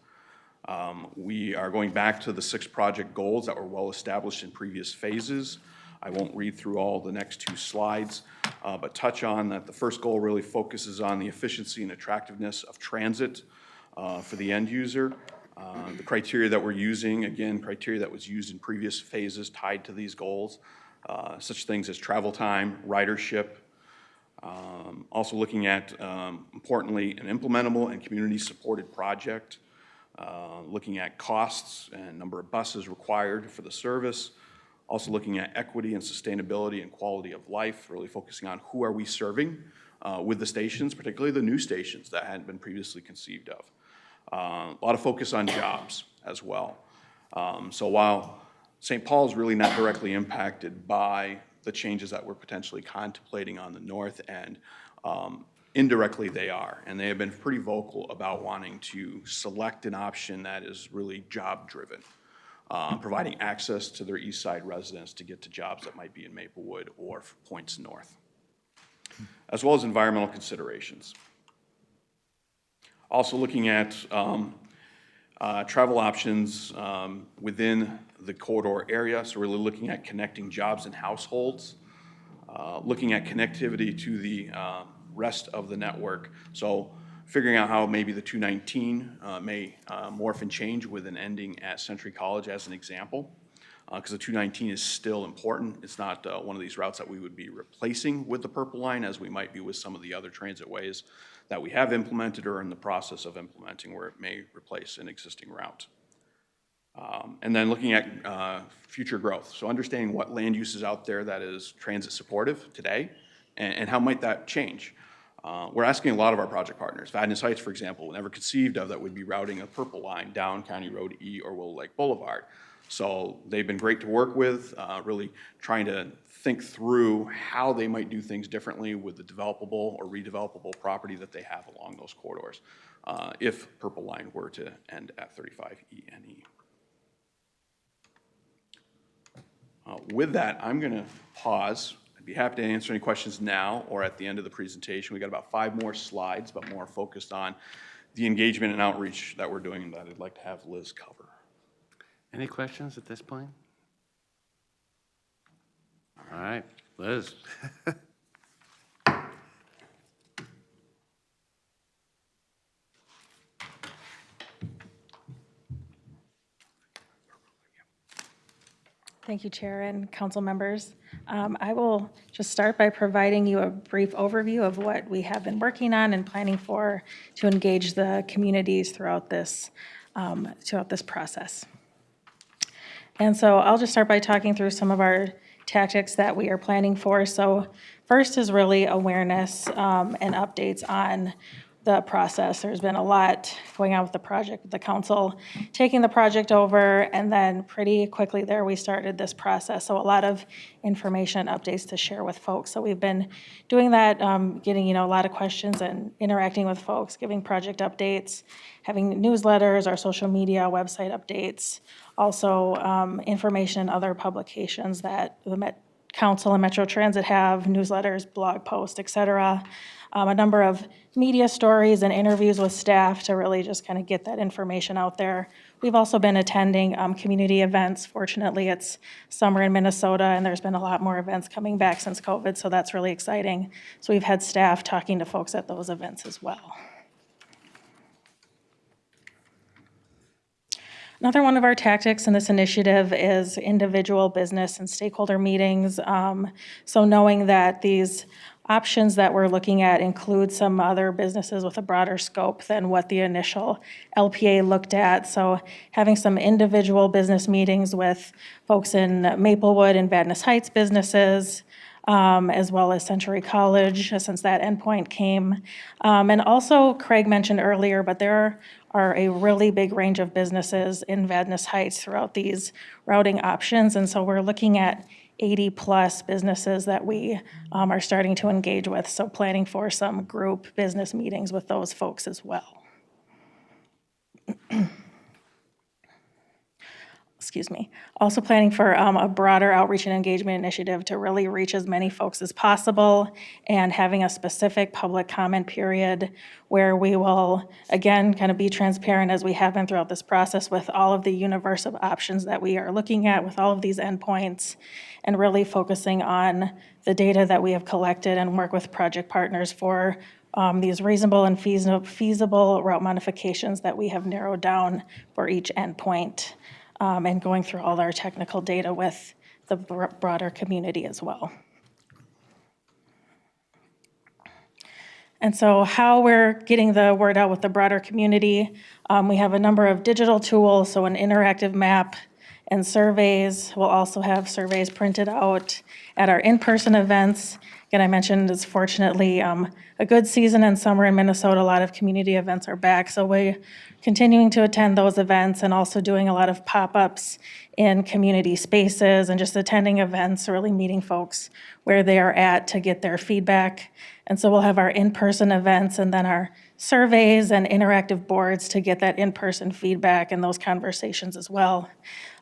We are going back to the 6 project goals that were well established in previous phases. I won't read through all the next 2 slides, but touch on that the first goal really focuses on the efficiency and attractiveness of transit for the end user. The criteria that we're using, again, criteria that was used in previous phases tied to these goals, such things as travel time, ridership, also looking at, importantly, an implementable and community-supported project, looking at costs and number of buses required for the service, also looking at equity and sustainability and quality of life, really focusing on who are we serving with the stations, particularly the new stations that hadn't been previously conceived of. A lot of focus on jobs as well. So while St. Paul is really not directly impacted by the changes that we're potentially contemplating on the north end, indirectly they are, and they have been pretty vocal about wanting to select an option that is really job-driven, providing access to their east side residents to get to jobs that might be in Maplewood or points north, as well as environmental considerations. Also looking at travel options within the corridor area, so really looking at connecting jobs and households, looking at connectivity to the rest of the network. So figuring out how maybe the 219 may morph and change with an ending at Century College as an example, because the 219 is still important. It's not one of these routes that we would be replacing with the Purple Line, as we might be with some of the other transit ways that we have implemented or in the process of implementing, where it may replace an existing route. And then looking at future growth. So understanding what land use is out there that is transit supportive today, and how might that change. We're asking a lot of our project partners. Vadnais Heights, for example, never conceived of that would be routing a Purple Line down County Road E or Willow Lake Boulevard. So they've been great to work with, really trying to think through how they might do things differently with the developable or redevelopable property that they have along those corridors, if Purple Line were to end at 35E and E. With that, I'm going to pause. I'd be happy to answer any questions now or at the end of the presentation. We got about 5 more slides, but more focused on the engagement and outreach that we're doing that I'd like to have Liz cover. Any questions at this point? All right, Liz. Thank you, Chair and council members. I will just start by providing you a brief overview of what we have been working on and planning for to engage the communities throughout this process. And so I'll just start by talking through some of our tactics that we are planning for. So first is really awareness and updates on the process. There's been a lot going on with the project, with the council taking the project over, and then pretty quickly there we started this process. So a lot of information updates to share with folks. So we've been doing that, getting a lot of questions and interacting with folks, giving project updates, having newsletters, our social media, website updates, also information in other publications that the Met Council and Metro Transit have, newsletters, blog posts, et cetera. A number of media stories and interviews with staff to really just kind of get that information out there. We've also been attending community events. Fortunately, it's summer in Minnesota, and there's been a lot more events coming back since COVID, so that's really exciting. So we've had staff talking to folks at those events as well. Another one of our tactics in this initiative is individual business and stakeholder meetings. So knowing that these options that we're looking at include some other businesses with a broader scope than what the initial LPA looked at. So having some individual business meetings with folks in Maplewood and Vadnais Heights businesses, as well as Century College, since that endpoint came. And also, Craig mentioned earlier, but there are a really big range of businesses in Vadnais Heights throughout these routing options. And so we're looking at 80-plus businesses that we are starting to engage with. So planning for some group business meetings with those folks as well. Excuse me. Also planning for a broader outreach and engagement initiative to really reach as many folks as possible, and having a specific public comment period where we will, again, kind of be transparent as we have been throughout this process with all of the universe of options that we are looking at with all of these endpoints, and really focusing on the data that we have collected and work with project partners for these reasonable and feasible route modifications that we have narrowed down for each endpoint. And going through all our technical data with the broader community as well. And so how we're getting the word out with the broader community, we have a number of digital tools, so an interactive map and surveys. We'll also have surveys printed out at our in-person events. Again, I mentioned it's fortunately a good season in summer in Minnesota. A lot of community events are back, so we're continuing to attend those events and also doing a lot of pop-ups in community spaces and just attending events, really meeting folks where they are at to get their feedback. And so we'll have our in-person events and then our surveys and interactive boards to get that in-person feedback and those conversations as well.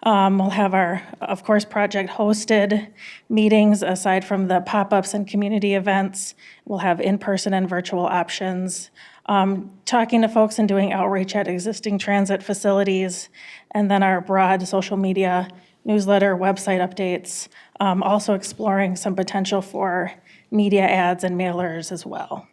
We'll have our, of course, project-hosted meetings aside from the pop-ups and community events. We'll have in-person and virtual options. Talking to folks and doing outreach at existing transit facilities, and then our broad social media newsletter, website updates, also exploring some potential for media ads and mailers as well.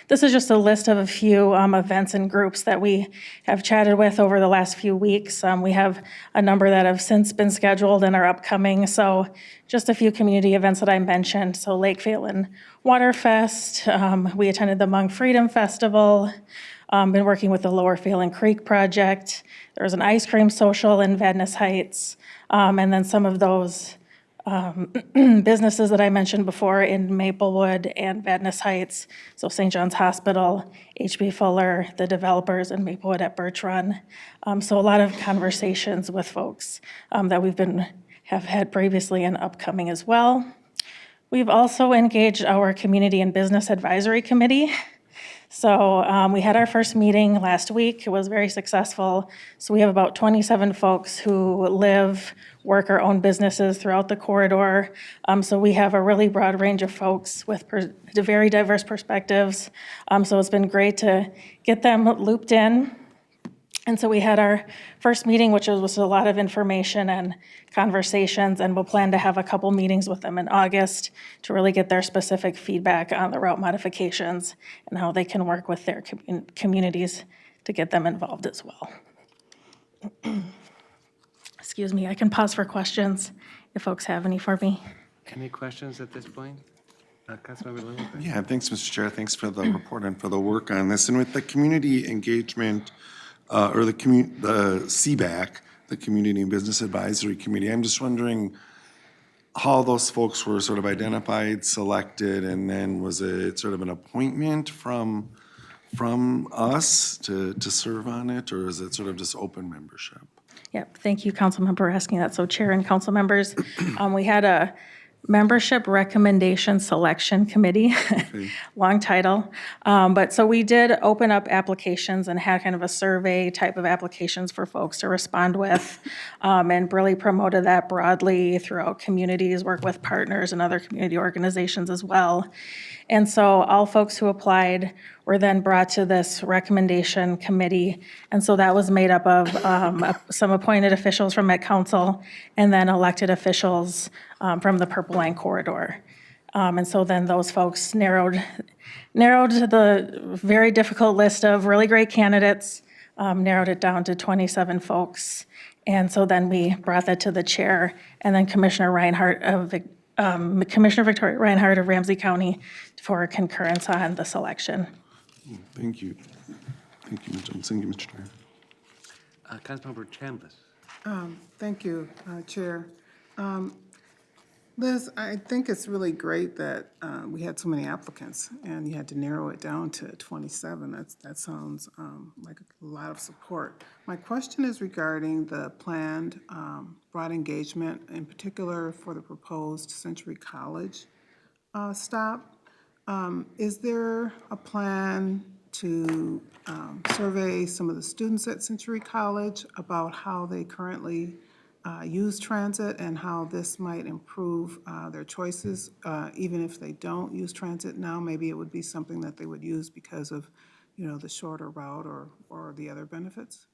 This is just a list of a few events and groups that we have chatted with over the last few weeks. We have a number that have since been scheduled and are upcoming. So just a few community events that I mentioned. So Lake Phelan Waterfest. We attended the Hmong Freedom Festival. Been working with the Lower Phelan Creek Project. There was an ice cream social in Vadnais Heights. And then some of those businesses that I mentioned before in Maplewood and Vadnais Heights, so St. John's Hospital, H.B. Fuller, the developers in Maplewood at Birch Run. So a lot of conversations with folks that have had previously and upcoming as well. We've also engaged our Community and Business Advisory Committee. So we had our first meeting last week. It was very successful. So we have about 27 folks who live, work, or own businesses throughout the corridor. So we have a really broad range of folks with very diverse perspectives. So it's been great to get them looped in. And so we had our first meeting, which was a lot of information and conversations, and we'll plan to have a couple meetings with them in August to really get their specific feedback on the route modifications and how they can work with their communities to get them involved as well. Excuse me, I can pause for questions if folks have any for me. Any questions at this point? Councilmember Luce? Yeah, thanks, Mr. Chair. Thanks for the report and for the work on this. And with the community engagement, or the CBAC, the Community and Business Advisory Committee, I'm just wondering how those folks were sort of identified, selected, and then was it sort of an appointment from us to serve on it, or is it sort of just open membership? Yep, thank you, council member, for asking that. So Chair and council members, we had a Membership Recommendation Selection Committee, long title. But so we did open up applications and had kind of a survey type of applications for folks to respond with, and really promoted that broadly throughout communities, work with partners and other community organizations as well. And so all folks who applied were then brought to this recommendation committee. And so that was made up of some appointed officials from Met Council and then elected officials from the Purple Line Corridor. And so then those folks narrowed the very difficult list of really great candidates, narrowed it down to 27 folks. And so then we brought that to the chair, and then Commissioner Victoria Reinhardt of Ramsey County for concurrence on the selection. Thank you. Thank you, Thank you, Mr. Chair. Councilmember Chambliss. Thank you, Chair. Liz, I think it's really great that we had so many applicants and you had to narrow it down to 27. That sounds like a lot of support. My question is regarding the planned broad engagement, in particular for the proposed Century College stop. Is there a plan to survey some of the students at Century College about how they currently use transit and how this might improve their choices? Even if they don't use transit now, maybe it would be something that they would use because of, the shorter route or the other benefits?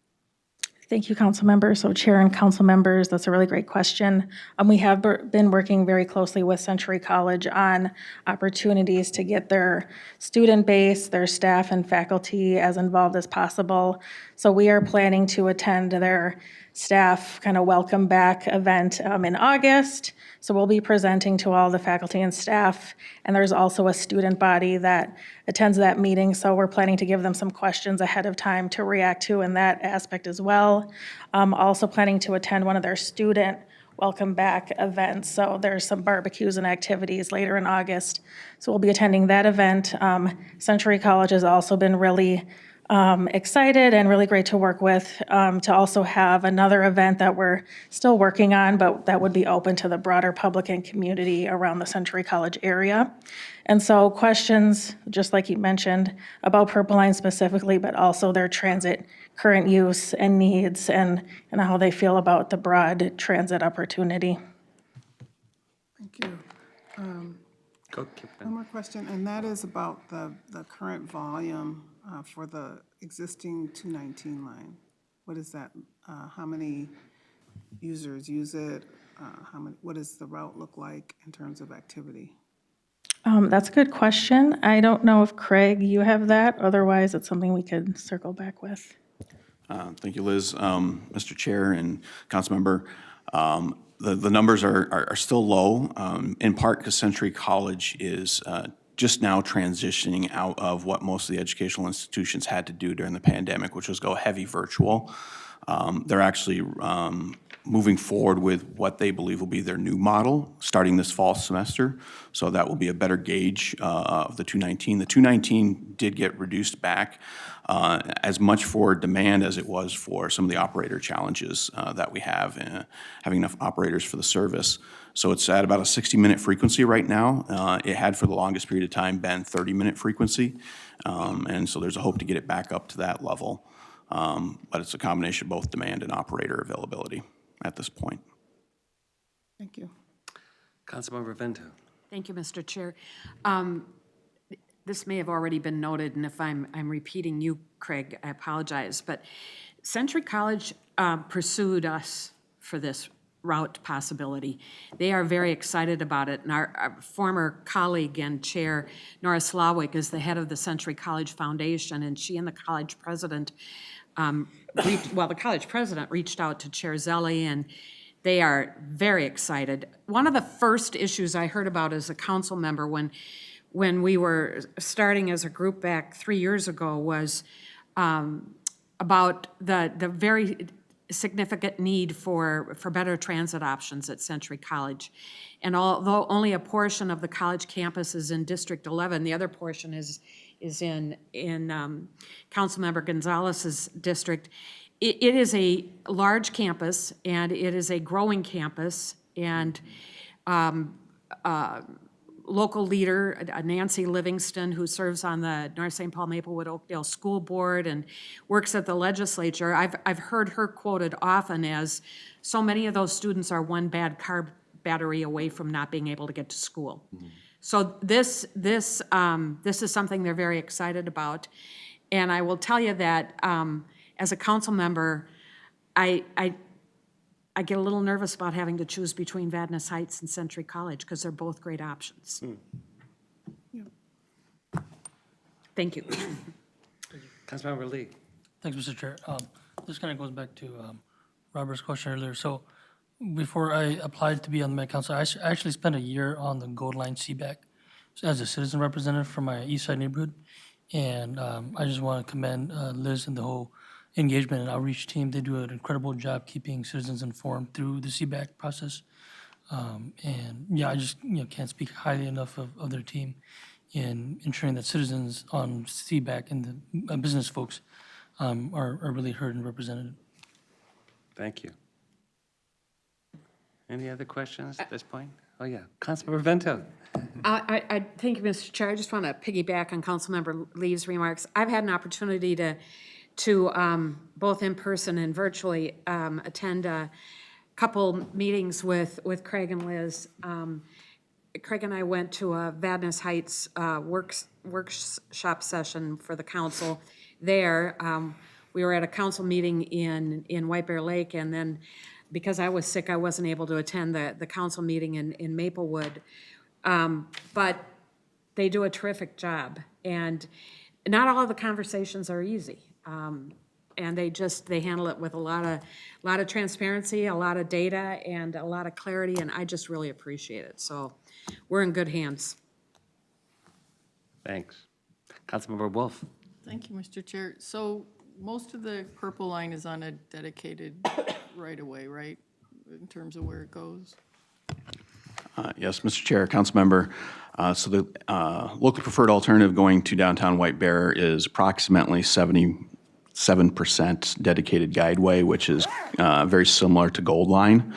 Thank you, council members. So chair and council members, that's a really great question. We have been working very closely with Century College on opportunities to get their student base, their staff and faculty as involved as possible. So we are planning to attend their staff kind of welcome back event in August. So we'll be presenting to all the faculty and staff, and there's also a student body that attends that meeting. So we're planning to give them some questions ahead of time to react to in that aspect as well. Also planning to attend one of their student welcome back events. So there's some barbecues and activities later in August. So we'll be attending that event. Century College has also been really excited and really great to work with, to also have another event that we're still working on, but that would be open to the broader public and community around the Century College area. And so questions, just like you mentioned, about Purple Line specifically, but also their transit current use and needs and how they feel about the broad transit opportunity. Thank you. One more question, and that is about the current volume for the existing 219 line. What is that? How many users use it? What does the route look like in terms of activity? That's a good question. I don't know if Craig, you have that. Otherwise, it's something we could circle back with. Thank you, Liz. Mr. Chair and Councilmember, the numbers are still low, in part because Century College is just now transitioning out of what most of the educational institutions had to do during the pandemic, which was go heavy virtual. They're actually moving forward with what they believe will be their new model starting this fall semester. So that will be a better gauge of the 219. The 219 did get reduced back as much for demand as it was for some of the operator challenges that we have, having enough operators for the service. So it's at about a 60-minute frequency right now. It had for the longest period of time been 30-minute frequency. And so there's a hope to get it back up to that level. But it's a combination of both demand and operator availability at this point. Thank you. Councilmember Vento. Thank you, Mr. Chair. This may have already been noted, and if I'm repeating you, Craig, I apologize, but Century College pursued us for this route possibility. They are very excited about it, and our former colleague and chair, Nora Slawick, is the head of the Century College Foundation, and she and the college president, the college president reached out to Chair Zelli, and they are very excited. One of the first issues I heard about as a council member when we were starting as a group back 3 years ago was about the very significant need for better transit options at Century College. And although only a portion of the college campus is in District 11, the other portion is in Councilmember Gonzalez's district. It is a large campus, and it is a growing campus, and local leader, Nancy Livingston, who serves on the North St. Paul Maplewood Oakdale School Board and works at the legislature, I've heard her quoted often as, so many of those students are one bad car battery away from not being able to get to school. Mm-hmm. So this is something they're very excited about. And I will tell you that as a council member, I get a little nervous about having to choose between Vadnais Heights and Century College because they're both great options. Yeah. Thank you. Councilmember Lee. Thanks, Mr. Chair. This kind of goes back to Robert's question earlier. So before I applied to be on the Met Council, I actually spent a year on the Gold Line CBAC as a citizen representative from my East Side neighborhood. And I just want to commend Liz and the whole engagement and outreach team. They do an incredible job keeping citizens informed through the CBAC process. And yeah, I just can't speak highly enough of their team in ensuring that citizens on CBAC and the business folks are really heard and represented. Thank you. Any other questions at this point? Oh, yeah. Councilmember Vento. I thank you, Mr. Chair. I just want to piggyback on Councilmember Lee's remarks. I've had an opportunity to both in person and virtually attend a couple meetings with Craig and Liz. Craig and I went to a Vadnais Heights workshop session for the council there. We were at a council meeting in White Bear Lake, and then because I was sick, I wasn't able to attend the council meeting in Maplewood. But they do a terrific job, and not all of the conversations are easy. And they handle it with a lot of transparency, a lot of data, and a lot of clarity, and I just really appreciate it. So we're in good hands. Thanks. Councilmember Wolf. Thank you, Mr. Chair. So most of the purple line is on a dedicated right-of-way, right, in terms of where it goes? Yes, Mr. Chair, Councilmember. So the local preferred alternative going to downtown White Bear is approximately 77% dedicated guideway, which is very similar to Gold Line.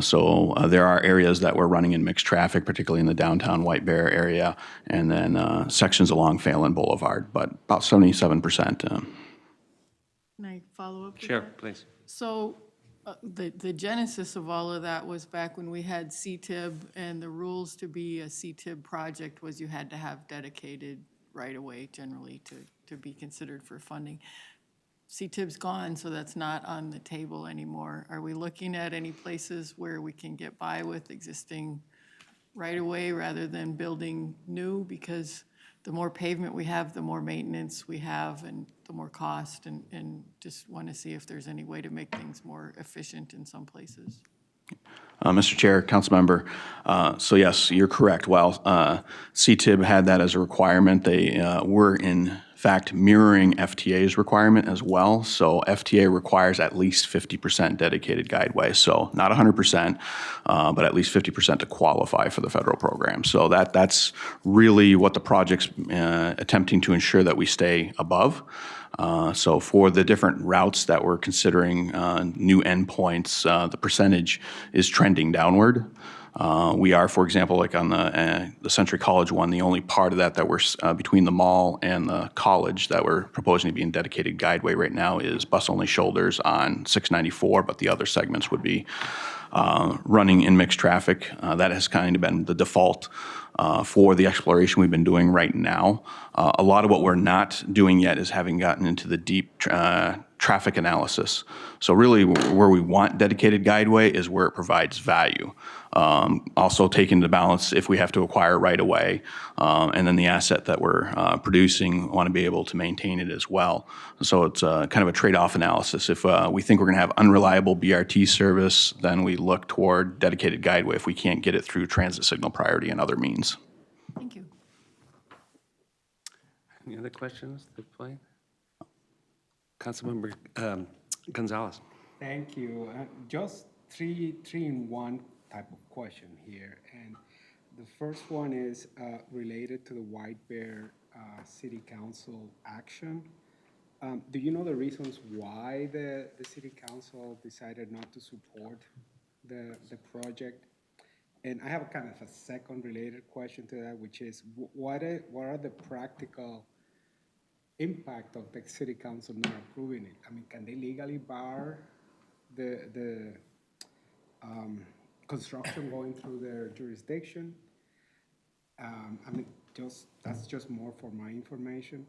So there are areas that we're running in mixed traffic, particularly in the downtown White Bear area, and then sections along Phelan Boulevard, but about 77%. Can I follow up with Sure, that? please. So the genesis of all of that was back when we had CTIB, and the rules to be a CTIB project was you had to have dedicated right-of-way generally to be considered for funding. CTIB's gone, so that's not on the table anymore. Are we looking at any places where we can get by with existing right-of-way rather than building new? Because the more pavement we have, the more maintenance we have, and the more cost, and just want to see if there's any way to make things more efficient in some places. Mr. Chair, Councilmember, so yes, you're correct. While CTIB had that as a requirement, they were in fact mirroring FTA's requirement as well. So FTA requires at least 50% dedicated guideway. So not 100%, but at least 50% to qualify for the federal program. So that's really what the project's attempting to ensure that we stay above. So for the different routes that we're considering new endpoints, the percentage is trending downward. We are, for example, like on the Century College one, the only part of that we're between the mall and the college that we're proposing to be in dedicated guideway right now is bus-only shoulders on 694, but the other segments would be running in mixed traffic. That has kind of been the default for the exploration we've been doing right now. A lot of what we're not doing yet is having gotten into the deep traffic analysis. So really where we want dedicated guideway is where it provides value. Also taking into balance if we have to acquire right away, and then the asset that we're producing, want to be able to maintain it as well. So it's kind of a trade-off analysis. If we think we're going to have unreliable BRT service, then we look toward dedicated guideway if we can't get it through transit signal priority and other means. Thank you. Any other questions at this point? Councilmember Gonzalez. Thank you. Just three in one type of question here. And the first one is related to the White Bear City Council action. Do you know the reasons why the City Council decided not to support the project? And I have a kind of a second related question to that, which is what are the practical impact of the City Council not approving it? I mean, can they legally bar the construction going through their jurisdiction? I mean, that's just more for my information.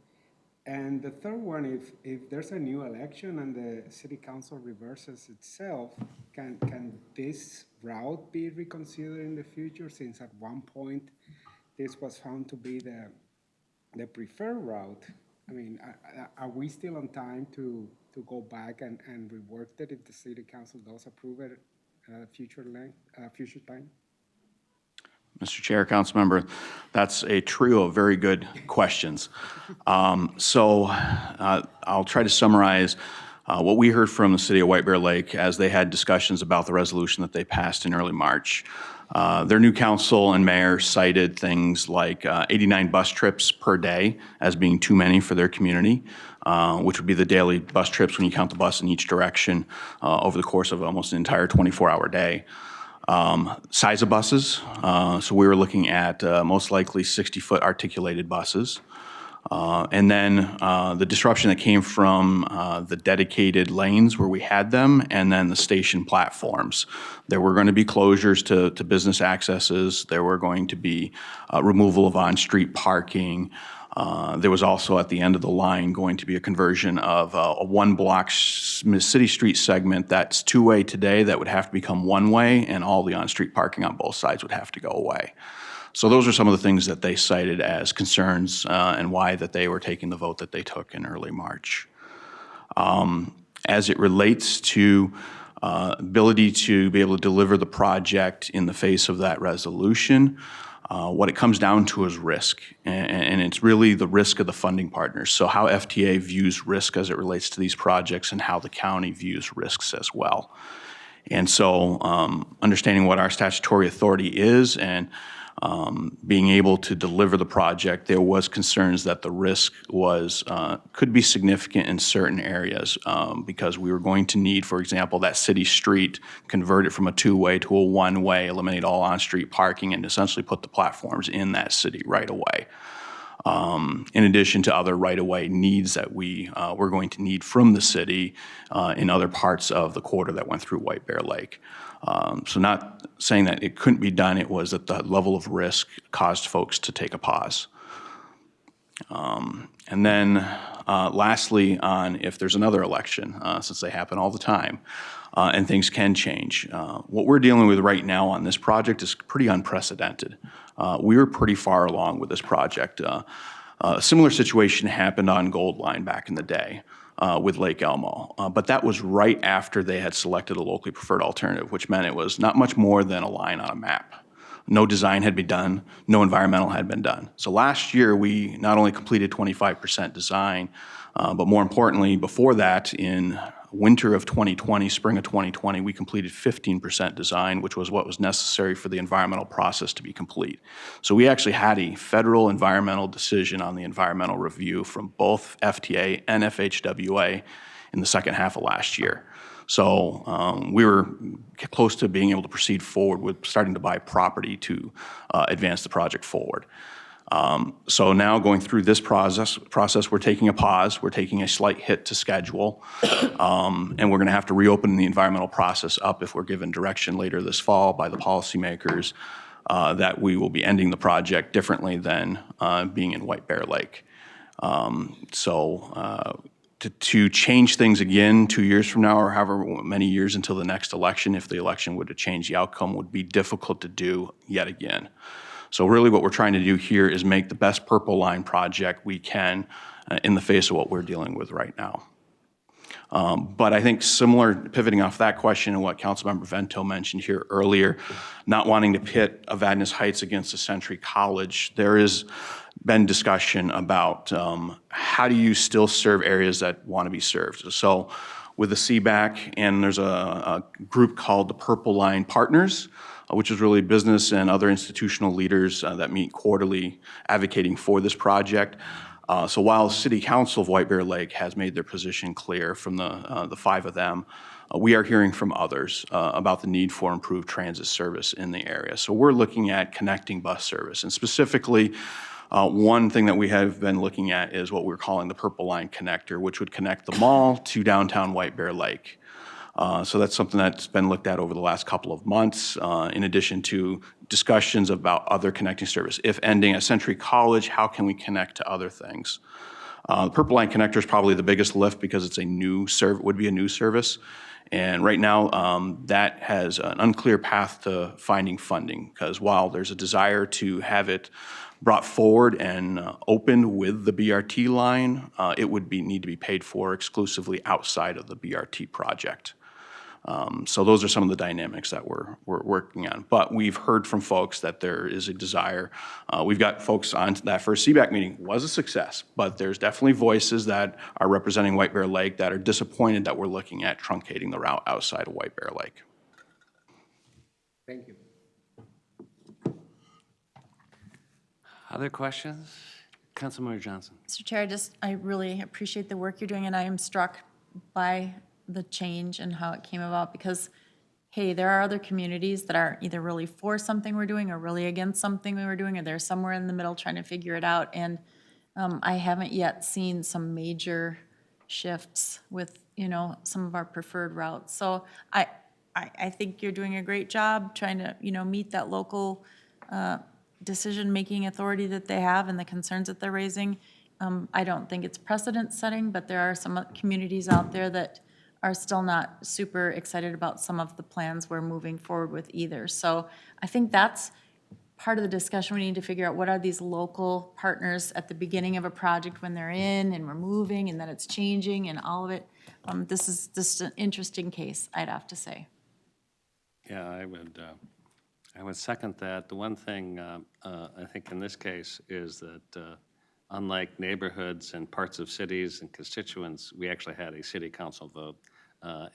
And the third one, if there's a new election and the City Council reverses itself, can this route be reconsidered in the future, since at one point this was found to be the preferred route? I mean, are we still on time to go back and rework it if the city council does approve it at a future time? Mr. Chair, council member, that's a trio of very good questions. I'll try to summarize what we heard from the city of White Bear Lake as they had discussions about the resolution that they passed in early March. Their new council and mayor cited things like 89 bus trips per day as being too many for their community, which would be the daily bus trips when you count the bus in each direction over the course of almost an entire 24-hour day. Size of buses, so we were looking at most likely 60-foot articulated buses. And then the disruption that came from the dedicated lanes where we had them, and then the station platforms. There were going to be closures to business accesses. There were going to be removal of on-street parking. There was also at the end of the line going to be a conversion of a one-block city street segment that's two-way today that would have to become one-way, and all the on-street parking on both sides would have to go away. So those are some of the things that they cited as concerns and why that they were taking the vote that they took in early March. As it relates to ability to be able to deliver the project in the face of that resolution, what it comes down to is risk, and it's really the risk of the funding partners. So how FTA views risk as it relates to these projects and how the county views risks as well. And so understanding what our statutory authority is and being able to deliver the project, there was concerns that the risk was could be significant in certain areas because we were going to need, for example, that city street, convert it from a two-way to a one-way, eliminate all on-street parking, and essentially put the platforms in that city right away. In addition to other right-of-way needs that we were going to need from the city in other parts of the corridor that went through White Bear Lake. So not saying that it couldn't be done, it was that the level of risk caused folks to take a pause. And then lastly, on if there's another election, since they happen all the time, and things can change. What we're dealing with right now on this project is pretty unprecedented. We were pretty far along with this project. A similar situation happened on Gold Line back in the day. With Lake Elmo. But that was right after they had selected a locally preferred alternative, which meant it was not much more than a line on a map. No design had been done, no environmental had been done. So last year, we not only completed 25% design, but more importantly, before that, in winter of 2020, spring of 2020, we completed 15% design, which was what was necessary for the environmental process to be complete. So we actually had a federal environmental decision on the environmental review from both FTA and FHWA in the second half of last year. So we were close to being able to proceed forward with starting to buy property to advance the project forward. So now going through this process, we're taking a pause, we're taking a slight hit to schedule, and we're going to have to reopen the environmental process up if we're given direction later this fall by the policymakers that we will be ending the project differently than being in White Bear Lake. To change things again 2 years from now or however many years until the next election, if the election were to change the outcome, would be difficult to do yet again. So really what we're trying to do here is make the best Purple Line project we can in the face of what we're dealing with right now. But I think similar, pivoting off that question and what Councilmember Vento mentioned here earlier, not wanting to pit Avadnes Heights against a Century College, there has been discussion about how do you still serve areas that want to be served. So with the CBAC, and there's a group called the Purple Line Partners, which is really business and other institutional leaders that meet quarterly advocating for this project. So while City Council of White Bear Lake has made their position clear from the five of them, we are hearing from others about the need for improved transit service in the area. So we're looking at connecting bus service, and specifically, one thing that we have been looking at is what we're calling the Purple Line Connector, which would connect the mall to downtown White Bear Lake. So that's something that's been looked at over the last couple of months, in addition to discussions about other connecting service. If ending at Century College, how can we connect to other things? The Purple Line Connector is probably the biggest lift because it's a new would be a new service. And right now, that has an unclear path to finding funding, because while there's a desire to have it brought forward and opened with the BRT line, it would need to be paid for exclusively outside of the BRT project. So those are some of the dynamics that we're working on. But we've heard from folks that there is a desire. We've got folks on that first CBAC meeting was a success, but there's definitely voices that are representing White Bear Lake that are disappointed that we're looking at truncating the route outside of White Bear Lake. Thank you. Other questions? Councilmember Johnson. Mr. Chair, I really appreciate the work you're doing, and I am struck by the change and how it came about, because, hey, there are other communities that are either really for something we're doing or really against something we were doing, or they're somewhere in the middle trying to figure it out. And I haven't yet seen some major shifts with, some of our preferred routes. So I think you're doing a great job trying to, meet that local decision-making authority that they have and the concerns that they're raising. I don't think it's precedent-setting, but there are some communities out there that are still not super excited about some of the plans we're moving forward with either. So I think that's part of the discussion. We need to figure out what are these local partners at the beginning of a project when they're in and we're moving and then it's changing and all of it. This is just an interesting case, I'd have to say. Yeah, I would second that. The one thing I think in this case is that unlike neighborhoods and parts of cities and constituents, we actually had a city council vote.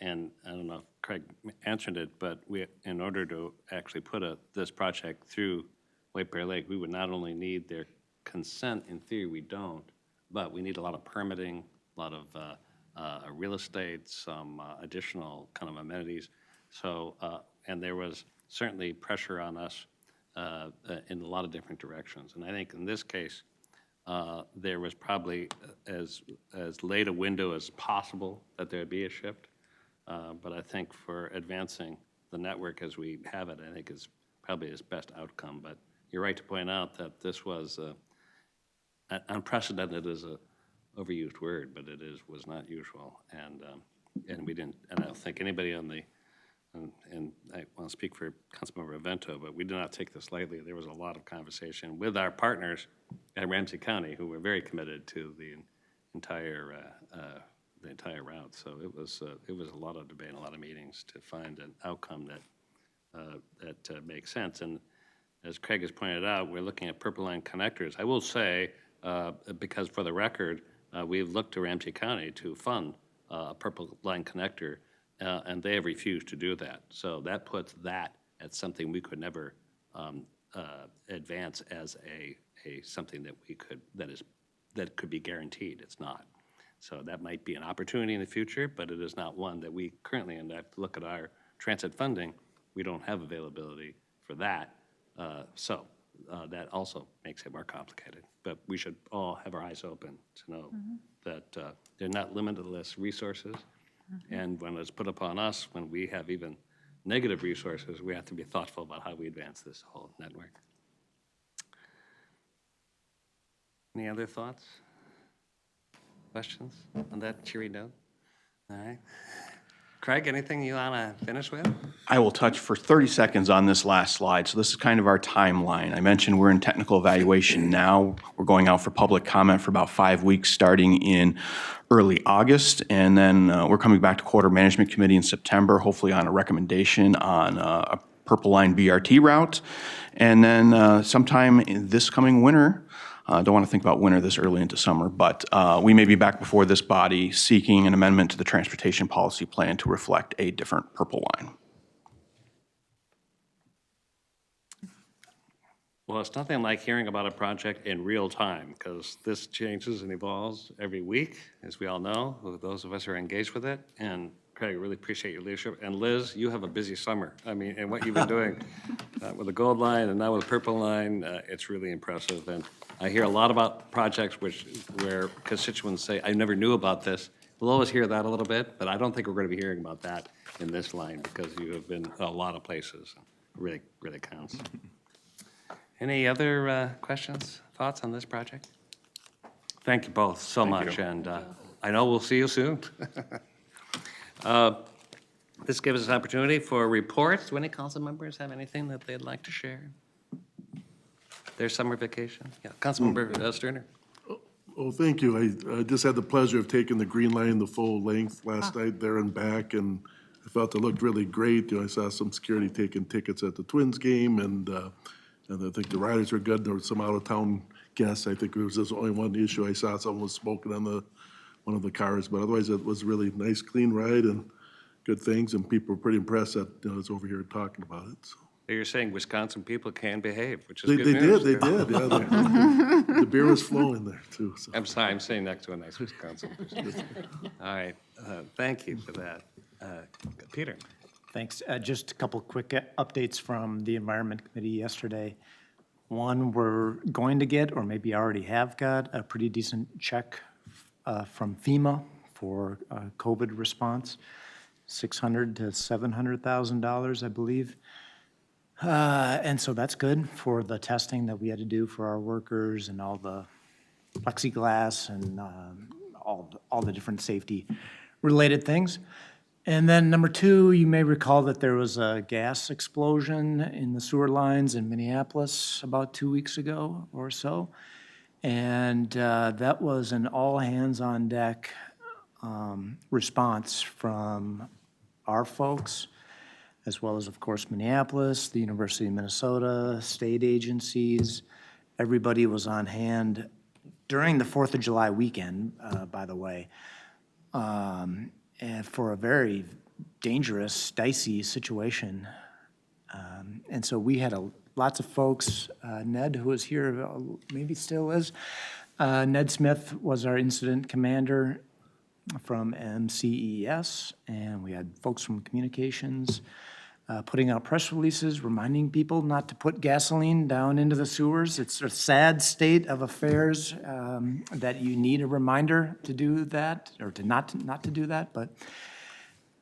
And I don't know if Craig answered it, but in order to actually put this project through White Bear Lake, we would not only need their consent, in theory we don't, but we need a lot of permitting, a lot of real estate, some additional kind of amenities. So, and there was certainly pressure on us in a lot of different directions. And I think in this case, there was probably as late a window as possible that there would be a shift. But I think for advancing the network as we have it, I think is probably its best outcome. But you're right to point out that this was unprecedented is a overused word, but was not usual. And we didn't, and I don't think anybody on the, and I want to speak for Councilmember Avento, but we did not take this lightly. There was a lot of conversation with our partners at Ramsey County who were very committed to the entire route. So it was a lot of debate and a lot of meetings to find an outcome that makes sense. And as Craig has pointed out, we're looking at Purple Line connectors. I will say, because for the record, we've looked to Ramsey County to fund a Purple Line connector, and they have refused to do that. So that puts that at something we could never advance as something that we could that could be guaranteed. It's not. So that might be an opportunity in the future, but it is not one that we currently, and I have to look at our transit funding, we don't have availability for that. So that also makes it more complicated. But we should all have our eyes open to know that they're not limitless resources. And when it's put upon us, when we have even negative resources, we have to be thoughtful about how we advance this whole network. Any other thoughts? Questions on that cheery note? All right. Craig, anything you want to finish with? I will touch for 30 seconds on this last slide. So this is kind of our timeline. I mentioned we're in technical evaluation now. We're going out for public comment for about 5 weeks starting in early August. And then we're coming back to Quarter Management Committee in September, hopefully on a recommendation on a Purple Line BRT route. And then sometime in this coming winter, don't want to think about winter this early into summer, but we may be back before this body seeking an amendment to the transportation policy plan to reflect a different Purple Line. Well, it's nothing like hearing about a project in real time, because this changes and evolves every week, as we all know, those of us who are engaged with it. And Craig, I really appreciate your leadership. And Liz, you have a busy summer. I mean, and what you've been doing with the Gold Line and now with the Purple Line, it's really impressive. And I hear a lot about projects where constituents say, I never knew about this. We'll always hear that a little bit, but I don't think we're going to be hearing about that in this line, because you have been a lot of places. Really, really counts. Any other questions, thoughts on this project? Thank you both so much, and I know we'll see you soon. This gives us an opportunity for reports. Do any council members have anything that they'd like to share? Their summer vacation? Yeah, Councilmember Sterner. Oh, thank you. I just had the pleasure of taking the Green Line the full length last night there and back, and I felt it looked really great. You know, I saw some security taking tickets at the Twins game, and I think the riders were good. There were some out-of-town guests. I think it was just only one issue. I saw someone was smoking on one of the cars, but otherwise it was a really nice, clean ride and good things, and people were pretty impressed that I was over here talking about it. So. You're saying Wisconsin people can behave, which is They good did, news. yeah. The beer was flowing there, too. So. I'm sorry, I'm sitting next to a nice Wisconsin person. All right, thank you for that. Peter? Thanks. Just a couple quick updates from the Environment Committee yesterday. One, we're going to get, or maybe already have got, a pretty decent check from FEMA for COVID response, $600,000 to $700,000, I believe. And so that's good for the testing that we had to do for our workers and all the plexiglass and all the different safety-related things. And then number two, you may recall that there was a gas explosion in the sewer lines in Minneapolis about 2 weeks ago or so. And that was an all-hands-on-deck response from our folks, as well as, of course, Minneapolis, the University of Minnesota, state agencies. Everybody was on hand during the 4th of July weekend, by the way, and for a very dangerous, dicey situation. And so we had lots of folks. Ned, who was here, maybe still is. Ned Smith was our incident commander from MCES, and we had folks from communications putting out press releases, reminding people not to put gasoline down into the sewers. It's a sad state of affairs that you need a reminder to do that, or to not to do that, but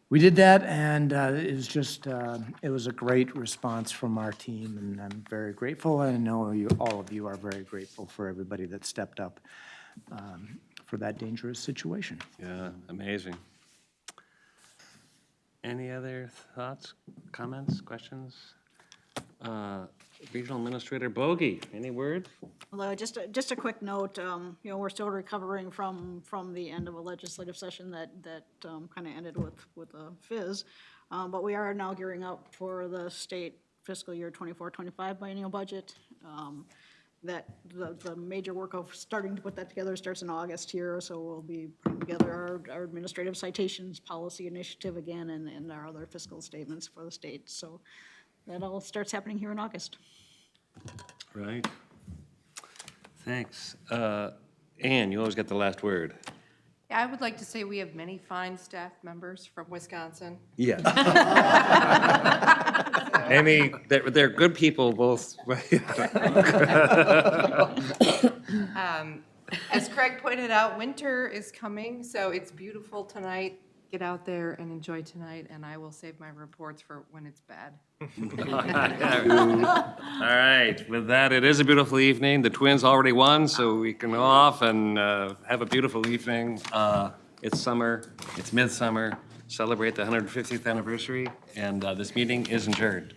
we did that, and it was just, it was a great response from our team, and I'm very grateful. I know all of you are very grateful for everybody that stepped up for that dangerous situation. Yeah, amazing. Any other thoughts, comments, questions? Regional Administrator Bogie, any word? Although, just a quick note, you know, we're still recovering from the end of a legislative session that kind of ended with a fizz. But we are now gearing up for the state fiscal year 24-25 biennial budget. That the major work of starting to put that together starts in August here, so we'll be putting together our administrative citations policy initiative again and our other fiscal statements for the state. So that all starts happening here in August. Right. Thanks. Ann, you always get the last word. Yeah, I would like to say we have many fine staff members from Wisconsin. Yes. They're good people, both. As Craig pointed out, winter is coming, so it's beautiful tonight. Get out there and enjoy tonight, and I will save my reports for when it's bad. All right, with that, it is a beautiful evening. The Twins already won, so we can go off and have a beautiful evening. It's summer, it's midsummer, celebrate the 150th anniversary, and this meeting is adjourned.